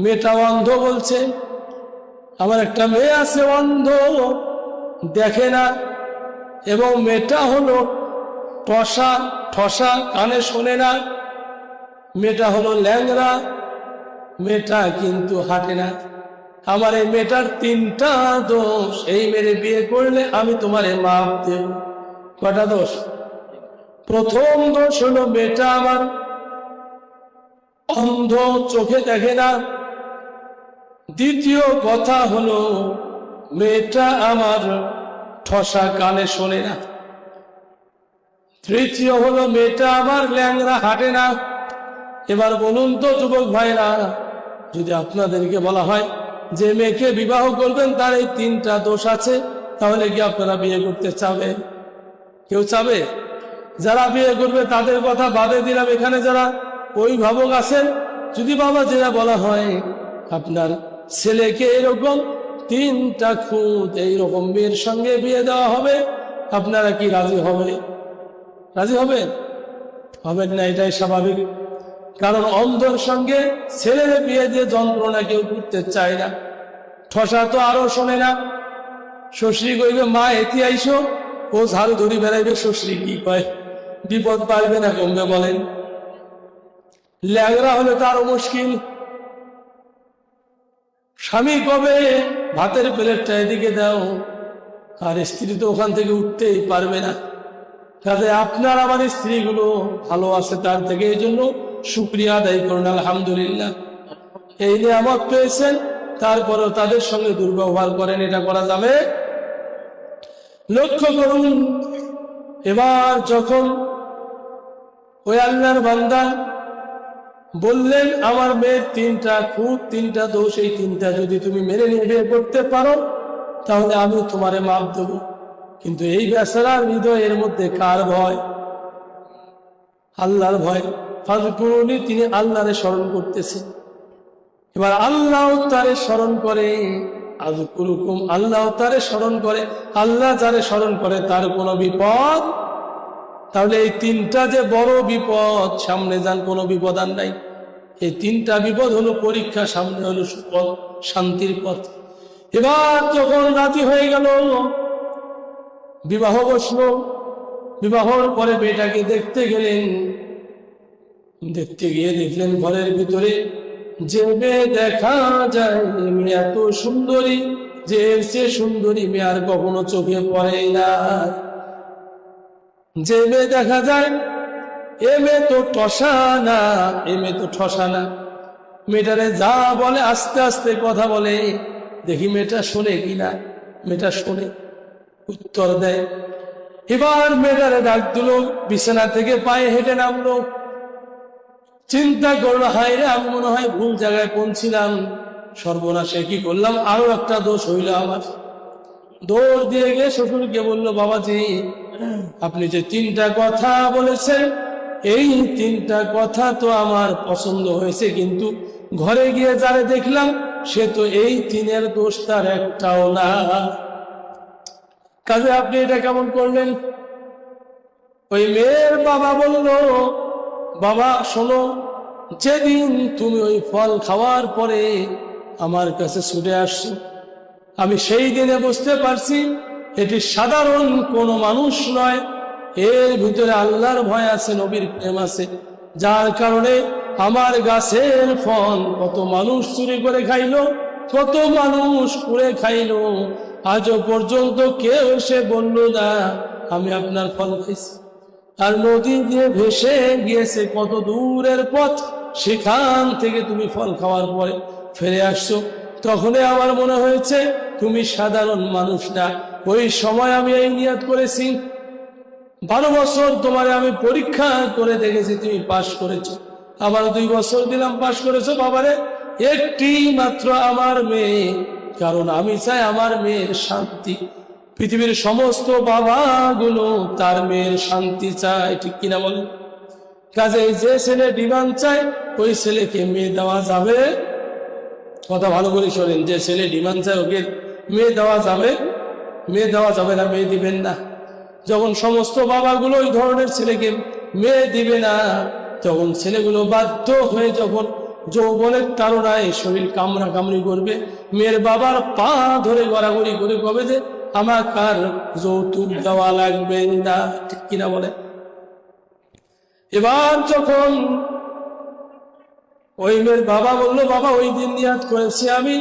মেয়েটা অন্ধ বলছে, আমার একটা মেয়ে আছে অন্ধ, দেখে না, এবং মেয়েটা হলো ঠসা, কানে শোনে না। মেয়েটা হলো ল্যাংড়া, মেয়েটা কিন্তু হাঁটে না। আমার এই মেয়েটার 3টা দোষ, এই মেরে বিয়ে করলে আমি তোমারে মাফ দেব। কটা দোষ? প্রথম দোষ হলো মেয়েটা আমার অন্ধ, চোখে দেখে না। দ্বিতীয় কথা হলো মেয়েটা আমার ঠসা, কানে শোনে না। তৃতীয় হলো মেয়েটা আমার ল্যাংড়া, হাঁটে না। এবার বলুন তো যুবক ভাইরা, যদি আপনাদেরকে বলা হয় যে মেয়েকে বিবাহ করবেন তার এই 3টা দোষ আছে, তাহলে কি আপনারা বিয়ে করতে চাবেন? কেউ চাবে? যারা বিয়ে করবে তাদের কথা বাদে দিলাম, এখানে যারা অভিভাবক আছেন, যদি বাবা যেটা বলা হয় আপনার ছেলেকে এরকম 3টা খুঁত এইরকম মেয়ের সঙ্গে বিয়ে দেওয়া হবে, আপনারা কি রাজি হবে? রাজি হবেন? হবেন না, এটাই স্বাভাবিক। কারণ অন্ধর সঙ্গে ছেলের বিয়ে দিয়ে যন্ত্রণা কেউ করতে চায় না। ঠসা তো আরো শোনে না। শ্বশুরি কইবে, মা এতি আইসো, ও ঝাড়ু ধরি বেড়াইবে, শ্বশুরি কি কয়, বিপদ পাইবে না কমবে বলেন। ল্যাংড়া হলে তো আরো মুশকিল। স্বামী কবে ভাতের প্লেটটা এদিকে দাও, আর স্ত্রী তো ওখান থেকে উঠতেই পারবে না। কাজে আপনার আমার স্ত্রীগুলো ভালো আছে তার থেকে, এই জন্য শুকরিয়া আদায় করুন, আলহামদুলিল্লাহ। এই নিয়ামত পেয়েছেন, তারপরেও তাদের সঙ্গে দুর্ব্যবহার করেন, এটা করা যাবে? লক্ষ্য করুন, এবার যখন ওই আল্লাহর বান্দা বললেন, আমার মেয়ের 3টা খুঁত, 3টা দোষ, এই 3টা যদি তুমি মেনে নিয়ে বিয়ে করতে পারো তাহলে আমি তোমারে মাফ দেব। কিন্তু এই বেচারার হৃদয়ের মধ্যে কার ভয়? আল্লাহর ভয়। ফাজকুরুনি, তিনি আল্লাহরে স্মরণ করতেছেন। এবার আল্লাহ তারে স্মরণ করে, আযকুরুকুম, আল্লাহ তারে স্মরণ করে। আল্লাহ যারে স্মরণ করে তার কোনো বিপদ, তাহলে এই 3টা যে বড় বিপদ, সামনে যান কোনো বিপদ আর নাই। এই 3টা বিপদ হলো পরীক্ষা, সামনে হলো সুপথ, শান্তির পথ। এবার যখন রাজি হয়ে গেল, বিবাহ বসলো। বিবাহর পরে মেয়েটাকে দেখতে গেলেন। দেখতে গিয়ে দেখলেন ঘরের ভিতরে যে মেয়ে দেখা যায়, মেয়ে এত সুন্দরী যে এর চেয়ে সুন্দরী মেয়ে আর কখনো চোখে পড়ে না। যে মেয়ে দেখা যায়, এ মেয়ে তো ঠসা না, এ মেয়ে তো ঠসা না। মেয়েটারে যা বলে আস্তে আস্তে কথা বলে, দেখি মেয়েটা শোনে কিনা। মেয়েটা শোনে, উত্তর দেয়। এবার মেয়েটারে ডাক দিল, বিছানা থেকে পায়ে হেঁটে নামলো। চিন্তা করলো, হায় রে, আমি মনে হয় ভুল জায়গায় পৌঁছিলাম, সর্বনাশে কি করলাম, আরো একটা দোষ হইল আমার। দৌড় দিয়ে গিয়ে শ্বশুরকে বললো, বাবাজি আপনি যে 3টা কথা বলেছেন, এই 3টা কথা তো আমার পছন্দ হয়েছে, কিন্তু ঘরে গিয়ে যারে দেখলাম সে তো এই 3-এর দোষ তার একটাও না। কাজে আপনি এটা কেমন করলেন? ওই মেয়ের বাবা বলল, বাবা শোনো, যেদিন তুমি ওই ফল খাওয়ার পরে আমার কাছে ছুটে আসছো, আমি সেই দিনে বুঝতে পারছি এটি সাধারণ কোনো মানুষ নয়, এর ভিতরে আল্লাহর ভয় আছে, নবীর প্রেম আছে, যার কারণে আমার গাছের ফল কত মানুষ চুরি করে খাইলো, কত মানুষ পুড়ে খাইলো, আজও পর্যন্ত কেউ এসে বলল না আমি আপনার ফল খাইছি। আর নদী দিয়ে ভেসে গিয়েছে কত দূরের পথ, সেখান থেকে তুমি ফল খাওয়ার পরে ফিরে আসছো, তখনই আমার মনে হয়েছে তুমি সাধারণ মানুষ না। ওই সময় আমি এই নিয়ত করেছি, 12 বছর তোমারে আমি পরীক্ষা করে দেখেছি, তুমি পাশ করেছো। আবার 2 বছর দিলাম, পাশ করেছো। বাবারে একটি মাত্র আমার মেয়ে, কারণ আমি চাই আমার মেয়ের শান্তি। পৃথিবীর সমস্ত বাবাগুলো তার মেয়ের শান্তি চায়, ঠিক কিনা বলেন? কাজে যে ছেলে ডিমান্ড চায় ওই ছেলেকে মেয়ে দেওয়া যাবে? কথা ভালো করে শোনেন, যে ছেলে ডিমান্ড চায় ওকে মেয়ে দেওয়া যাবে? মেয়ে দেওয়া যাবে না, মেয়ে দিবেন না। যখন সমস্ত বাবাগুলো ওই ধরনের ছেলেকে মেয়ে দিবে না, তখন ছেলেগুলো বাধ্য হয়ে যখন যৌবনের তাড়নায় শরীর কামড়া কামড়ি করবে, মেয়ের বাবার পা ধরে গড়াগড়ি করে কবে যে আমার কার যৌতুক দেওয়া লাগবে না, ঠিক কিনা বলে? এবার যখন ওই মেয়ের বাবা বলল, বাবা ওই দিন নিয়াত করেছি, আমি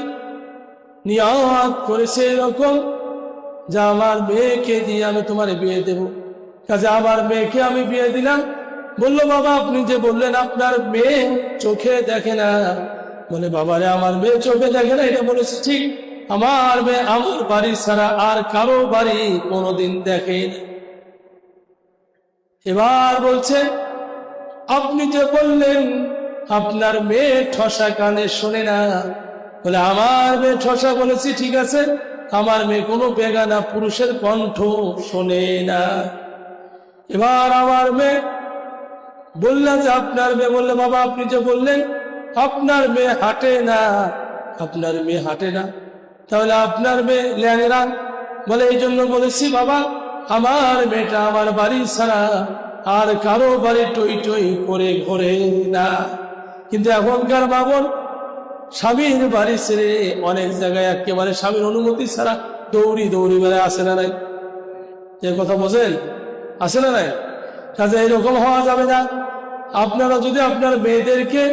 নিয়াত করেছি এরকম যে আমার মেয়েকে দিয়ে আমি তোমার বিয়ে দেব। কাজে আমার মেয়েকে আমি বিয়ে দিলাম। বলল, বাবা আপনি যে বললেন আপনার মেয়ে চোখে দেখে না, বলে বাবারে আমার মেয়ে চোখে দেখে না, এটা বলেছি ঠিক, আমার মেয়ে আমার বাড়ি ছাড়া আর কারো বাড়ি কোনোদিন দেখে না। এবার বলছে, আপনি যে বললেন আপনার মেয়ে ঠসা কানে শোনে না, বলে আমার মেয়ে ঠসা, বলেছি ঠিক আছে, আমার মেয়ে কোনো বেগানা পুরুষের কণ্ঠ শোনে না। এবার আমার মেয়ে বললেন যে আপনার মেয়ে, বললে বাবা আপনি যে বললেন আপনার মেয়ে হাঁটে না, আপনার মেয়ে হাঁটে না, তাহলে আপনার মেয়ে ল্যাংড়া, বলে এই জন্য বলেছি বাবা আমার মেয়েটা আমার বাড়ি ছাড়া আর কারো বাড়ি টই টই করে ঘোরে না। কিন্তু এখনকার বাবন স্বামীর বাড়ি ছেড়ে অনেক জায়গায় একেবারে স্বামীর অনুমতি ছাড়া দৌড়ি দৌড়ি বেড়ে, আসে না নাই? এ কথা বোঝেন? আসে না নাই? কাজে এরকম হওয়া যাবে না। আপনারা যদি আপনার মেয়েদেরকে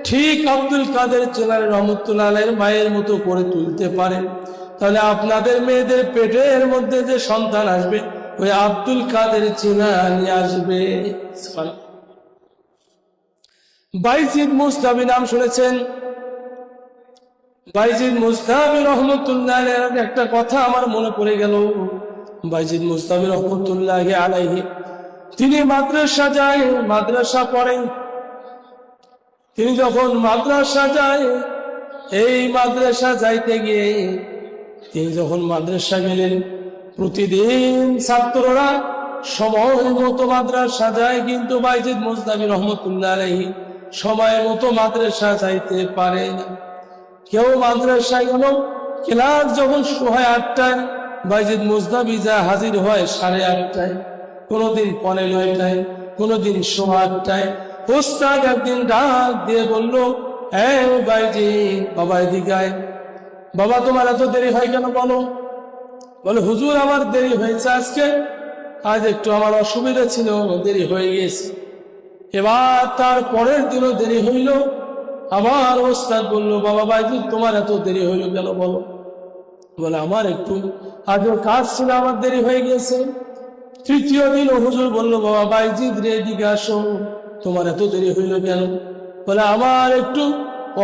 ঠিক আব্দুল কাদের জিলানী রহমতুল্লাহ আলাইহির মায়ের মতো করে তুলতে পারেন, তাহলে আপনাদের মেয়েদের পেটের মধ্যে যে সন্তান আসবে ওই আব্দুল কাদের জিলানী আসবে। বাইজিদ মুস্তাবি নাম শুনেছেন? বাইজিদ মুস্তাবি রহমতুল্লাহ আলাইহির একটা কথা আমার মনে পড়ে গেল। বাইজিদ মুস্তাবি রহমতুল্লাহ আলাইহি তিনি মাদ্রাসা যায়, মাদ্রাসা পড়েন। তিনি যখন মাদ্রাসা যায়, এই মাদ্রাসা যাইতে গিয়ে তিনি যখন মাদ্রাসা গেলেন, প্রতিদিন ছাত্ররা সময় মতো মাদ্রাসা যায়, কিন্তু বাইজিদ মুস্তাবি রহমতুল্লাহ আলাইহি সময় মতো মাদ্রাসা যাইতে পারে না। কেউ মাদ্রাসায় গেল, ক্লাস যখন শুরু হয় 8টায়, বাইজিদ মুস্তাবি যা হাজির হয় 8:30টায়, কোনদিন 9:15টায়, কোনদিন 8:15টায়। ওস্তাদ একদিন ডাক দিয়ে বলল, এই বাইজিদ বাবা এদিকে আয়। বাবা তোমার এত দেরি হয় কেন বলো? বলে হুজুর আমার দেরি হয়েছে আজকে, আজ একটু আমার অসুবিধা ছিল, দেরি হয়ে গেছে। এবার তার পরের দিনও দেরি হইল। আবার ওস্তাদ বলল, বাবা বাইজিদ তোমার এত দেরি হইল কেন বলো? বলে আমার একটু আজও কাজ ছিল, আমার দেরি হয়ে গেছে। তৃতীয় দিন হুজুর বলল, বাবা বাইজিদ রে এদিকে আসো, তোমার এত দেরি হইল কেন? বলে আমার একটু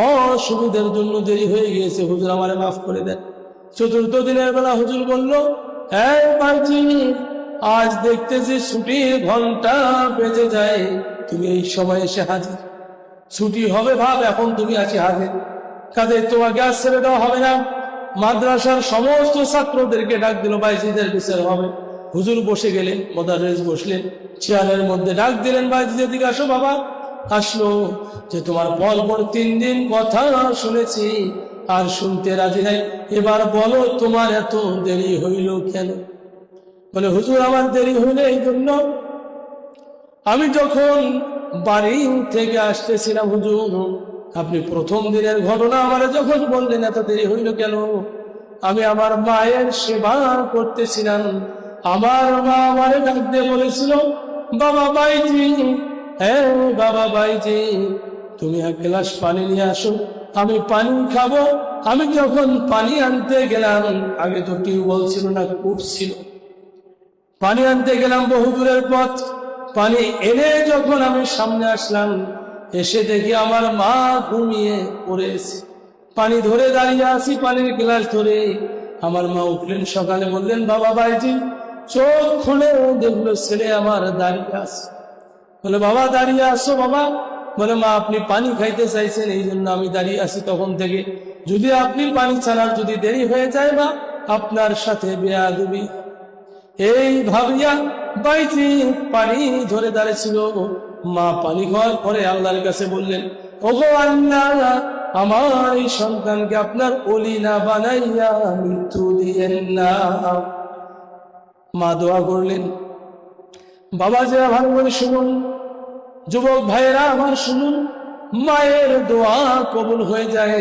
অসুবিধার জন্য দেরি হয়ে গিয়েছে, হুজুর আমারে মাফ করে দেন। চতুর্থ দিনের বেলা হুজুর বলল, এই বাইজিদ আজ দেখতেছি ছুটির ঘন্টা বেজে যায়, তুমি এই সময় এসে হাজির। ছুটি হবে ভাব, এখন তুমি আছি হাজির, কাজে তোমাকে আজ ছেড়ে দেওয়া হবে না। মাদ্রাসার সমস্ত ছাত্রদেরকে ডাক দিল, বাইজিদের বিচার হবে। হুজুর বসে গেলেন, মোদাররিস বসলেন চেয়ারের মধ্যে, ডাক দিলেন, বাইজিদের দিকে আসো। বাবা আসলো, যে তোমার পরপর 3 দিন কথা শুনেছি আর শুনতে রাজি নাই, এবার বলো তোমার এত দেরি হইল কেন? বলে হুজুর আমার দেরি হইল এই জন্য, আমি যখন বাড়ি থেকে আসতেছিলাম হুজুর, আপনি প্রথম দিনের ঘটনা আমার যখন বললেন এত দেরি হইল কেন, আমি আমার মায়ের সেবা করতেছিলাম। আমার মা আমারে ডাক দিয়ে বলেছিল, বাবা বাইজি, হ্যাঁ বাবা বাইজি, তুমি এক গ্লাস পানি নিয়ে আসো, আমি পানি খাবো। আমি যখন পানি আনতে গেলাম, আগে তো টিউবওয়েল ছিল না, কূপ ছিল। পানি আনতে গেলাম বহু দূরের পথ। পানি এনে যখন আমি সামনে আসলাম, এসে দেখি আমার মা ঘুমিয়ে পড়েছে। পানি ধরে দাঁড়িয়ে আছি, পানির গ্লাস ধরে। আমার মা উঠলেন সকালে, বললেন, বাবা বাইজি। চোখ খুলে দেখলো ছেলে আমার দাঁড়িয়ে আছে। বলে, বাবা দাঁড়িয়ে আসো বাবা। বলে, মা আপনি পানি খাইতে চাইছেন, এই জন্য আমি দাঁড়িয়ে আছি তখন থেকে। যদি আপনি পানি ছাড়ার যদি দেরি হয়ে যায়, বা আপনার সাথে বেয়াদবি। এই ভাবিয়া বাইজি পানি ধরে দাঁড়িয়েছিল। মা পানি খাওয়ার পরে আল্লাহর কাছে বললেন, ওগো আল্লাহ, আমার এই সন্তানকে আপনার ওলি না বানাইয়া মৃত্যু দিয়েন না। মা দোয়া করলেন। বাবা যারা ভালো করে শুনুন, যুবক ভাইয়েরা আমার শুনুন, মায়ের দোয়া কবুল হয়ে যায়,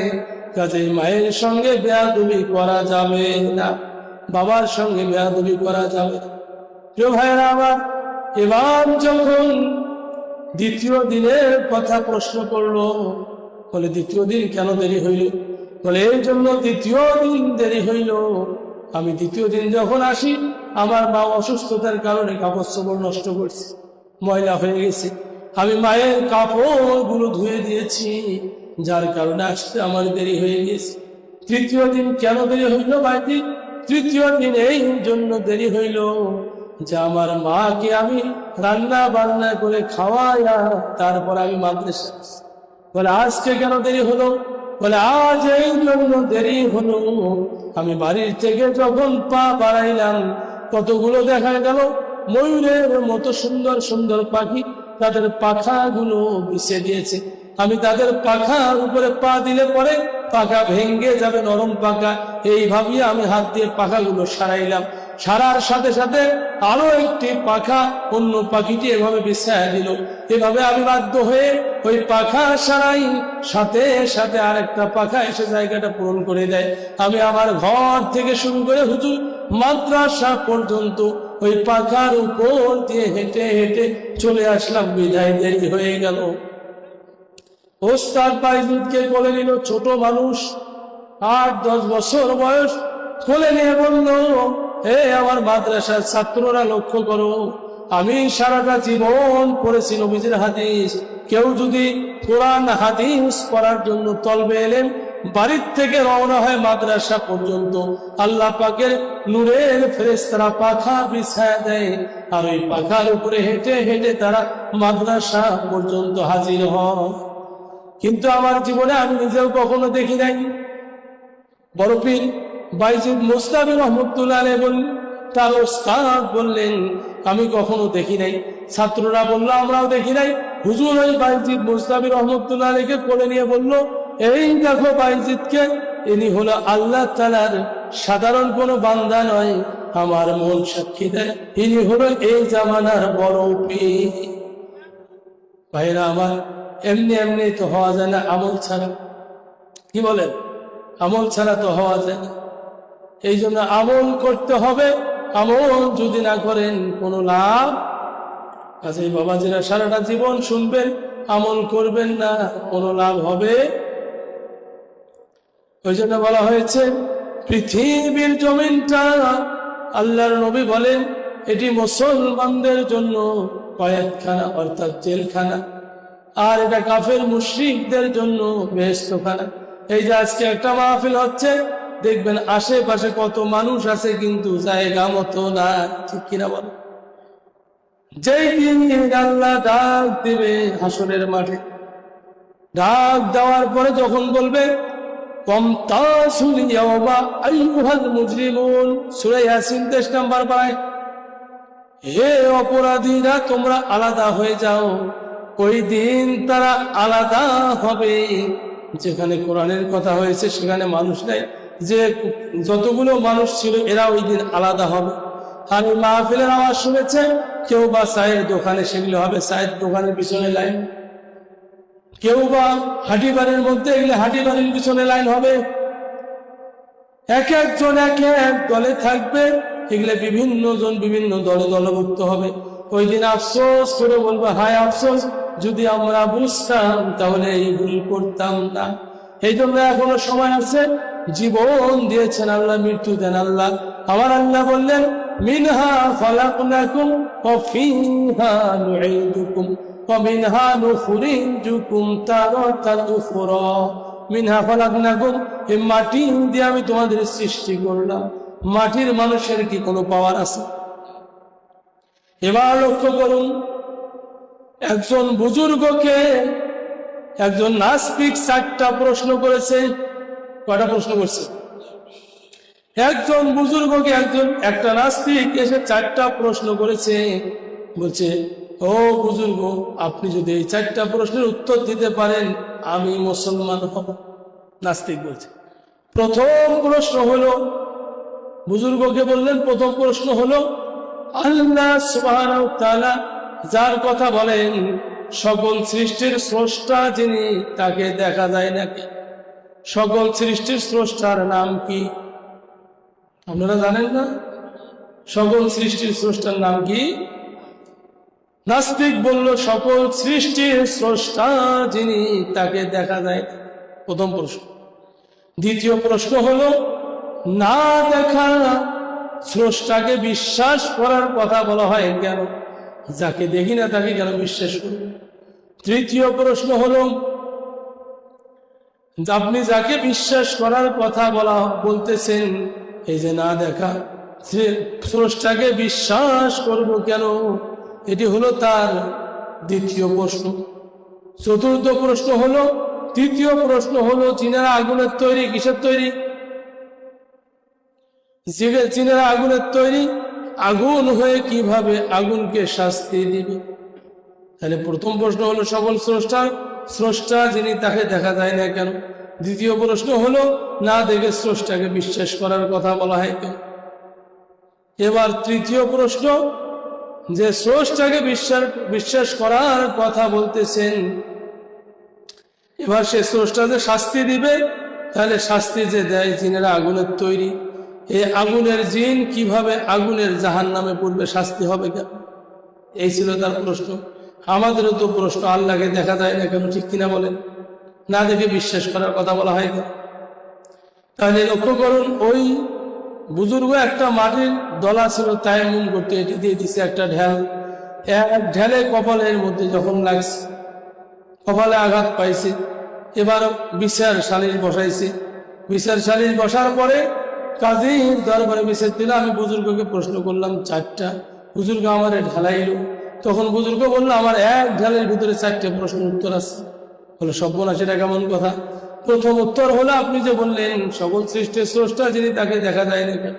কাজেই মায়ের সঙ্গে বেয়াদবি করা যাবে না, বাবার সঙ্গে বেয়াদবি করা যাবে না। প্রিয় ভাইয়েরা আমার, এবার যখন দ্বিতীয় দিনের কথা প্রশ্ন করলো, বলে দ্বিতীয় দিন কেন দেরি হইল? বলে এই জন্য দ্বিতীয় দিন দেরি হইল, আমি দ্বিতীয় দিন যখন আসি, আমার মা অসুস্থতার কারণে কাপড় চোপড় নষ্ট করছে, ময়লা হয়ে গেছে। আমি মায়ের কাপড়গুলো ধুয়ে দিয়েছি, যার কারণে আসতে আমার দেরি হয়ে গেছে। তৃতীয় দিন কেন দেরি হইল ভাইজি? তৃতীয় দিন এই জন্য দেরি হইল যে আমার মাকে আমি রান্না বান্না করে খাওয়াইয়া তারপর আমি মাদ্রাসা। বলে আজকে কেন দেরি হলো? বলে আজ এই জন্য দেরি হলো, আমি বাড়ির থেকে যখন পা বাড়াইলাম, কতগুলো দেখা গেল ময়ূরের মতো সুন্দর সুন্দর পাখি তাদের পাখাগুলো বিছিয়ে দিয়েছে। আমি তাদের পাখার উপরে পা দিলে পরে পাখা ভেঙ্গে যাবে, নরম পাখা। এইভাবে আমি হাত দিয়ে পাখাগুলো সারাইলাম। সারার সাথে সাথে আরো একটি পাখা অন্য পাখিটি এভাবে বিছায়া দিল। এভাবে আমি বাধ্য হয়ে ওই পাখা সারাই, সাথে সাথে আরেকটা পাখা এসে জায়গাটা পূরণ করে দেয়। আমি আমার ঘর থেকে শুরু করে হুজুর মাদ্রাসা পর্যন্ত ওই পাখার উপর দিয়ে হেঁটে হেঁটে চলে আসলাম, বিদায় দেরি হয়ে গেল। ওস্তাদ বাইজিদকে কোলে নিল, ছোট মানুষ, 8-10 বছর বয়স। কোলে নিয়ে বলল, হে আমার মাদ্রাসার ছাত্ররা, লক্ষ্য করো, আমি সারাটা জীবন পড়েছি নবীজির হাদিস। কেউ যদি কোরআন হাদিস পড়ার জন্য তলবে এলেন, বাড়ির থেকে রওনা হয় মাদ্রাসা পর্যন্ত, আল্লাহ পাকের নূরের ফেরেশতারা পাখা বিছায়া দেয়, আর ওই পাখার উপরে হেঁটে হেঁটে তারা মাদ্রাসা পর্যন্ত হাজির হয়। কিন্তু আমার জীবনে আমি নিজেও কখনো দেখি নাই। বড় পীর বাইজিদ মুস্তাবি রহমতুল্লাহ আলাইহি বললেন, তার ওস্তাদ বললেন, আমি কখনো দেখি নাই। ছাত্ররা বললো, আমরাও দেখি নাই। হুজুর ওই বাইজিদ মুস্তাবি রহমতুল্লাহ আলাইহিকে কোলে নিয়ে বলল, এই দেখো বাইজিদকে, ইনি হলো আল্লাহ তাআলার সাধারণ কোনো বান্দা নয়, আমার মন সাক্ষী দেয়, ইনি হলো এই জামানার বড় পীর। ভাইরা আমার, এমনি এমনি তো হওয়া যায় না আমল ছাড়া। কি বলেন? আমল ছাড়া তো হওয়া যায় না। এই জন্য আমল করতে হবে। আমল যদি না করেন কোনো লাভ আছে। বাবাজিরা সারাটা জীবন শুনবেন, আমল করবেন না, কোনো লাভ হবে? ওই জন্য বলা হয়েছে, পৃথিবীর জমিনটা, আল্লাহর নবী বলেন, এটি মুসলমানদের জন্য কয়েদখানা, অর্থাৎ জেলখানা, আর এটা কাফের মুশরিকদের জন্য বেহেশতখানা। এই যে আজকে একটা মাহফিল হচ্ছে, দেখবেন আশেপাশে কত মানুষ আছে, কিন্তু জায়গা মতো না, ঠিক কিনা বল? যেই দিন আল্লাহ ডাক দিবে হাসরের মাঠে, ডাক দেওয়ার পরে যখন বলবে, কমতাসুল ইয়াওমা আইয়ুহাল মুজরিমুন, সূরা ইয়াসিন 23 নম্বর পারায়, হে অপরাধীরা তোমরা আলাদা হয়ে যাও। ওই দিন তারা আলাদা হবে। যেখানে কোরআনের কথা হয়েছে সেখানে মানুষ নাই, যে যতগুলো মানুষ ছিল এরা ওই দিন আলাদা হবে। আর ওই মাহফিলের আওয়াজ শুনেছে কেউ বা চায়ের দোকানে, সেগুলো হবে চায়ের দোকানের পিছনে লাইন। কেউ বা হাঁটি বাড়ির মধ্যে, এগুলো হাঁটি বাড়ির পিছনে লাইন হবে। এক একজন এক এক দলে থাকবে, এগুলো বিভিন্ন জন বিভিন্ন দলে দলভুক্ত হবে। ওই দিন আফসোস করে বলবো, হায় আফসোস, যদি আমরা বুঝতাম তাহলে এই ভুল করতাম না। এই জন্য এখনো সময় আছে, জীবন দিয়েছেন আল্লাহ, মৃত্যু দেন আল্লাহ। আমার আল্লাহ বললেন মিনহা খলাকনাকুম ওয়া ফিহা নুঈদুকুম ওয়া মিনহা নুখরিজুকুম তারাতান উখরা। মিনহা খলাকনাকুম, এই মাটি দিয়ে আমি তোমাদের সৃষ্টি করলাম। মাটির মানুষের কি কোনো পাওয়ার আছে? এবার লক্ষ্য করুন, একজন বুজুর্গকে একজন নাস্তিক 4টা প্রশ্ন করেছে। কয়টা প্রশ্ন করছে? একজন বুজুর্গকে একটা নাস্তিক এসে 4টা প্রশ্ন করেছে। বলছে, ও বুজুর্গ, আপনি যদি এই 4টা প্রশ্নের উত্তর দিতে পারেন আমি মুসলমান হব। নাস্তিক বলছে। প্রথম প্রশ্ন হলো, বুজুর্গকে বললেন, প্রথম প্রশ্ন হলো আল্লাহ সুবহানাহু ওয়া তাআলা যার কথা বলেন সকল সৃষ্টির স্রষ্টা যিনি, তাকে দেখা যায় নাকি? সকল সৃষ্টির স্রষ্টার নাম কি? আপনারা জানেন না? সকল সৃষ্টির স্রষ্টার নাম কি? নাস্তিক বলল সকল সৃষ্টির স্রষ্টা যিনি, তাকে দেখা যায়। প্রথম প্রশ্ন। দ্বিতীয় প্রশ্ন হলো না দেখা স্রষ্টাকে বিশ্বাস করার কথা বলা হয় কেন? যাকে দেখি না তাকে কেন বিশ্বাস করব? তৃতীয় প্রশ্ন হলো আপনি যাকে বিশ্বাস করার কথা বলতেছেন, এই যে না দেখা স্রষ্টাকে বিশ্বাস করব কেন? এটি হলো তার দ্বিতীয় প্রশ্ন। চতুর্থ প্রশ্ন হলো, তৃতীয় প্রশ্ন হলো চীনারা আগুনের তৈরি, কিসের তৈরি? চীনারা আগুনের তৈরি, আগুন হয়ে কিভাবে আগুনকে শাস্তি দিবে? তাহলে প্রথম প্রশ্ন হলো সকল স্রষ্টা যিনি, তাকে দেখা যায় না কেন? দ্বিতীয় প্রশ্ন হলো না দেখে স্রষ্টাকে বিশ্বাস করার কথা বলা হয় কেন? এবার তৃতীয় প্রশ্ন, যে স্রষ্টাকে বিশ্বাস করার কথা বলতেছেন, এবার সে স্রষ্টা যে শাস্তি দিবে, তাহলে শাস্তি যে দেয় জিনেরা আগুনের তৈরি, এই আগুনের জিন কিভাবে আগুনের জাহান্নামে পড়বে, শাস্তি হবে কেন? এই ছিল তার প্রশ্ন। আমাদেরও তো প্রশ্ন, আল্লাহকে দেখা যায় না কেন? ঠিক কিনা বলেন? না দেখে বিশ্বাস করার কথা বলা হয় কেন? তাহলে লক্ষ্য করুন, ওই বুজুর্গ একটা মাটির দলা ছিল তায়াম্মুম করতে, এটি দিয়ে দিছে একটা ঢেল। এক ঢেলে কপালের মধ্যে যখন লাগছে, কপালে আঘাত পাইছে, এবার বিচার সালিশ বসাইছে। বিচার সালিশ বসার পরে কাজীর দরবারে বিচার দিল। আমি বুজুর্গকে প্রশ্ন করলাম 4টা, বুজুর্গ আমার ঢালাইল। তখন বুজুর্গ বললো আমার এক ঢালের ভিতরে 4টে প্রশ্ন উত্তর আছে। বলে সর্বনাশ, এটা কেমন কথা? প্রথম উত্তর হলো আপনি যে বললেন সকল সৃষ্টির স্রষ্টা যিনি, তাকে দেখা যায় না কেন?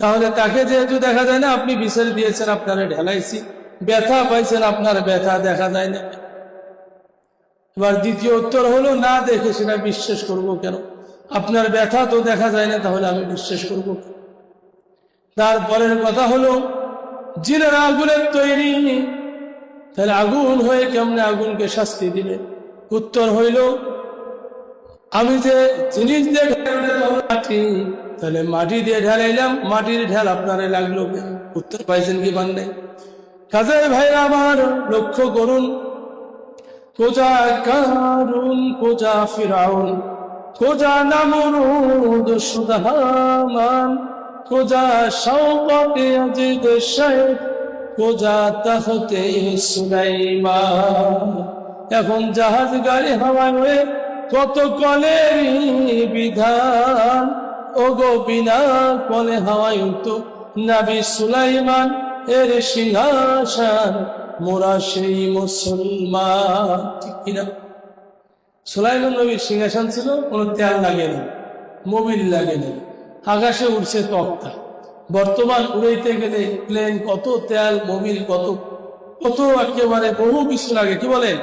তাহলে তাকে যেহেতু দেখা যায় না, আপনি বিচার দিয়েছেন আপনারা ঢেলাইছি, ব্যথা পাইছেন, আপনার ব্যথা দেখা যায় না। এবার দ্বিতীয় উত্তর হলো না দেখে সেটা বিশ্বাস করব কেন? আপনার ব্যথা তো দেখা যায় না, তাহলে আমি বিশ্বাস করব। তারপরের কথা হলো জিনেরা আগুনের তৈরি, তাহলে আগুন হয়ে কেমনে আগুনকে শাস্তি দিবে? উত্তর হইল আমি যে জিনিস দিয়ে মাটি, তাহলে মাটি দিয়ে ঢালাইলাম, মাটির ঢেল আপনারে লাগলো কেন? উত্তর পাইছেন কি পান নাই? কাজে ভাই আমার লক্ষ্য করুন, কোজা কারুন, কোজা ফিরাউন, কোজা নামরুদ সুদহামান, কোজা শাওকতে আজিদ শাইখ, কোজা তাখতে সুলাইমান। এখন জাহাজ গাড়ি হাওয়ায় কত কলেরই বিধান, ওগো বিনা কলে হাওয়ায় তো নবী সুলাইমান এর সিংহাসন, মোরা সেই মুসলমান। ঠিক কিনা? সুলাইমান নবীর সিংহাসন ছিল, কোনো তেল লাগে না, মোবিল লাগে না, আকাশে উঠছে তক্তা। বর্তমান উড়াইতে গেলে প্লেন কত তেল, মোবিল কত কত একেবারে বহু কিছু লাগে, কি বলেন?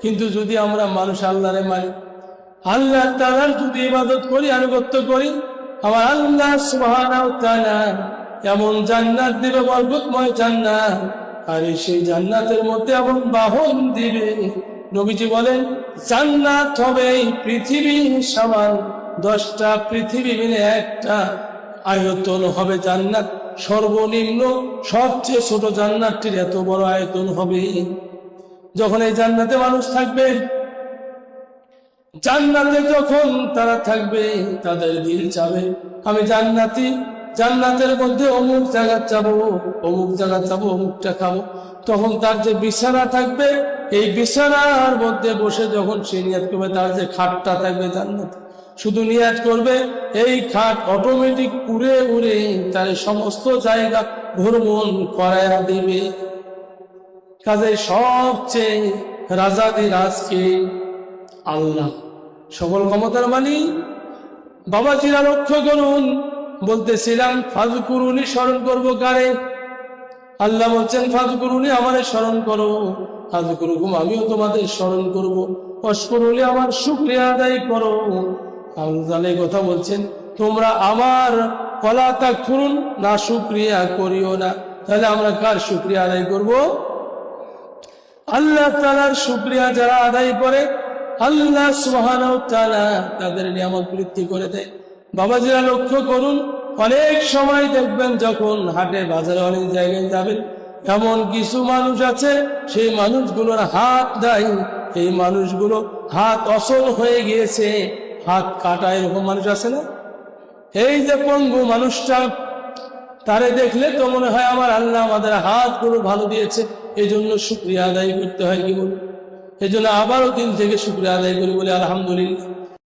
কিন্তু যদি আমরা মানুষ আল্লাহরে মানি, আল্লাহ তাআলার যদি ইবাদত করি, আনুগত্য করি, আমার আল্লাহ সুবহানাহু ওয়া তাআলা এমন জান্নাত দিবে, বরকতময় জান্নাত, আর সেই জান্নাতের মধ্যে এমন বাহন দিবে। নবীজি বলেন জান্নাত হবে পৃথিবী সমান, 10টা পৃথিবী মিলে একটা আয়তন হবে জান্নাত। সর্বনিম্ন সবচেয়ে ছোট জান্নাতটির এত বড় আয়তন হবে। যখন এই জান্নাতে মানুষ থাকবে, জান্নাতে যখন তারা থাকবে, তাদের দিল চাবে আমি জান্নাতি, জান্নাতের মধ্যে অমুক জায়গা চাবো, অমুক জায়গা চাবো, অমুকটা খাবো। তখন তার যে বিছানা থাকবে, এই বিছানার মধ্যে বসে যখন সে নিয়াত করবে, তার যে খাটটা থাকবে জান্নাতে, শুধু নিয়াত করবে, এই খাট অটোমেটিক উড়ে উড়ে তার সমস্ত জায়গা ভ্রমণ করায়া দিবে। কাজে সবচেয়ে রাজাদিরাজকে আল্লাহ, সকল ক্ষমতার মালিক। বাবাজিরা লক্ষ্য করুন, বলতেছিলাম ফাযকুরুনি, স্মরণ করবো কারে? আল্লাহ বলছেন ফাযকুরুনি, আমারে স্মরণ করো, আযকুরুকুম, আমিও তোমাদের স্মরণ করবো, ওয়াশকুরুলি, আমার শুকরিয়া আদায় করো। আল্লাহ এই কথা বলছেন, তোমরা আমার ওয়ালা তাকফুরুন, না শুকরিয়া করিও না। তাহলে আমরা কার শুকরিয়া আদায় করব? আল্লাহ তাআলার শুকরিয়া যারা আদায় করে, আল্লাহ সুবহানাহু ওয়া তাআলা তাদের নিয়ামত বৃদ্ধি করে দেয়। বাবাজিরা লক্ষ্য করুন, অনেক সময় দেখবেন যখন হাটে বাজারে অনেক জায়গায় যাবেন, এমন কিছু মানুষ আছে, সেই মানুষগুলোর হাত নাই, এই মানুষগুলো হাত অচল হয়ে গিয়েছে, হাত কাটা, এরকম মানুষ আছে না? এই যে পঙ্গু মানুষটা, তারে দেখলে তো মনে হয় আমার আল্লাহ আমাদের হাতগুলো ভালো দিয়েছে, এই জন্য শুকরিয়া আদায় করতে হয়। কি বলুন? এই জন্য আবারও দিন থেকে শুকরিয়া আদায় করি, বলে আলহামদুলিল্লাহ।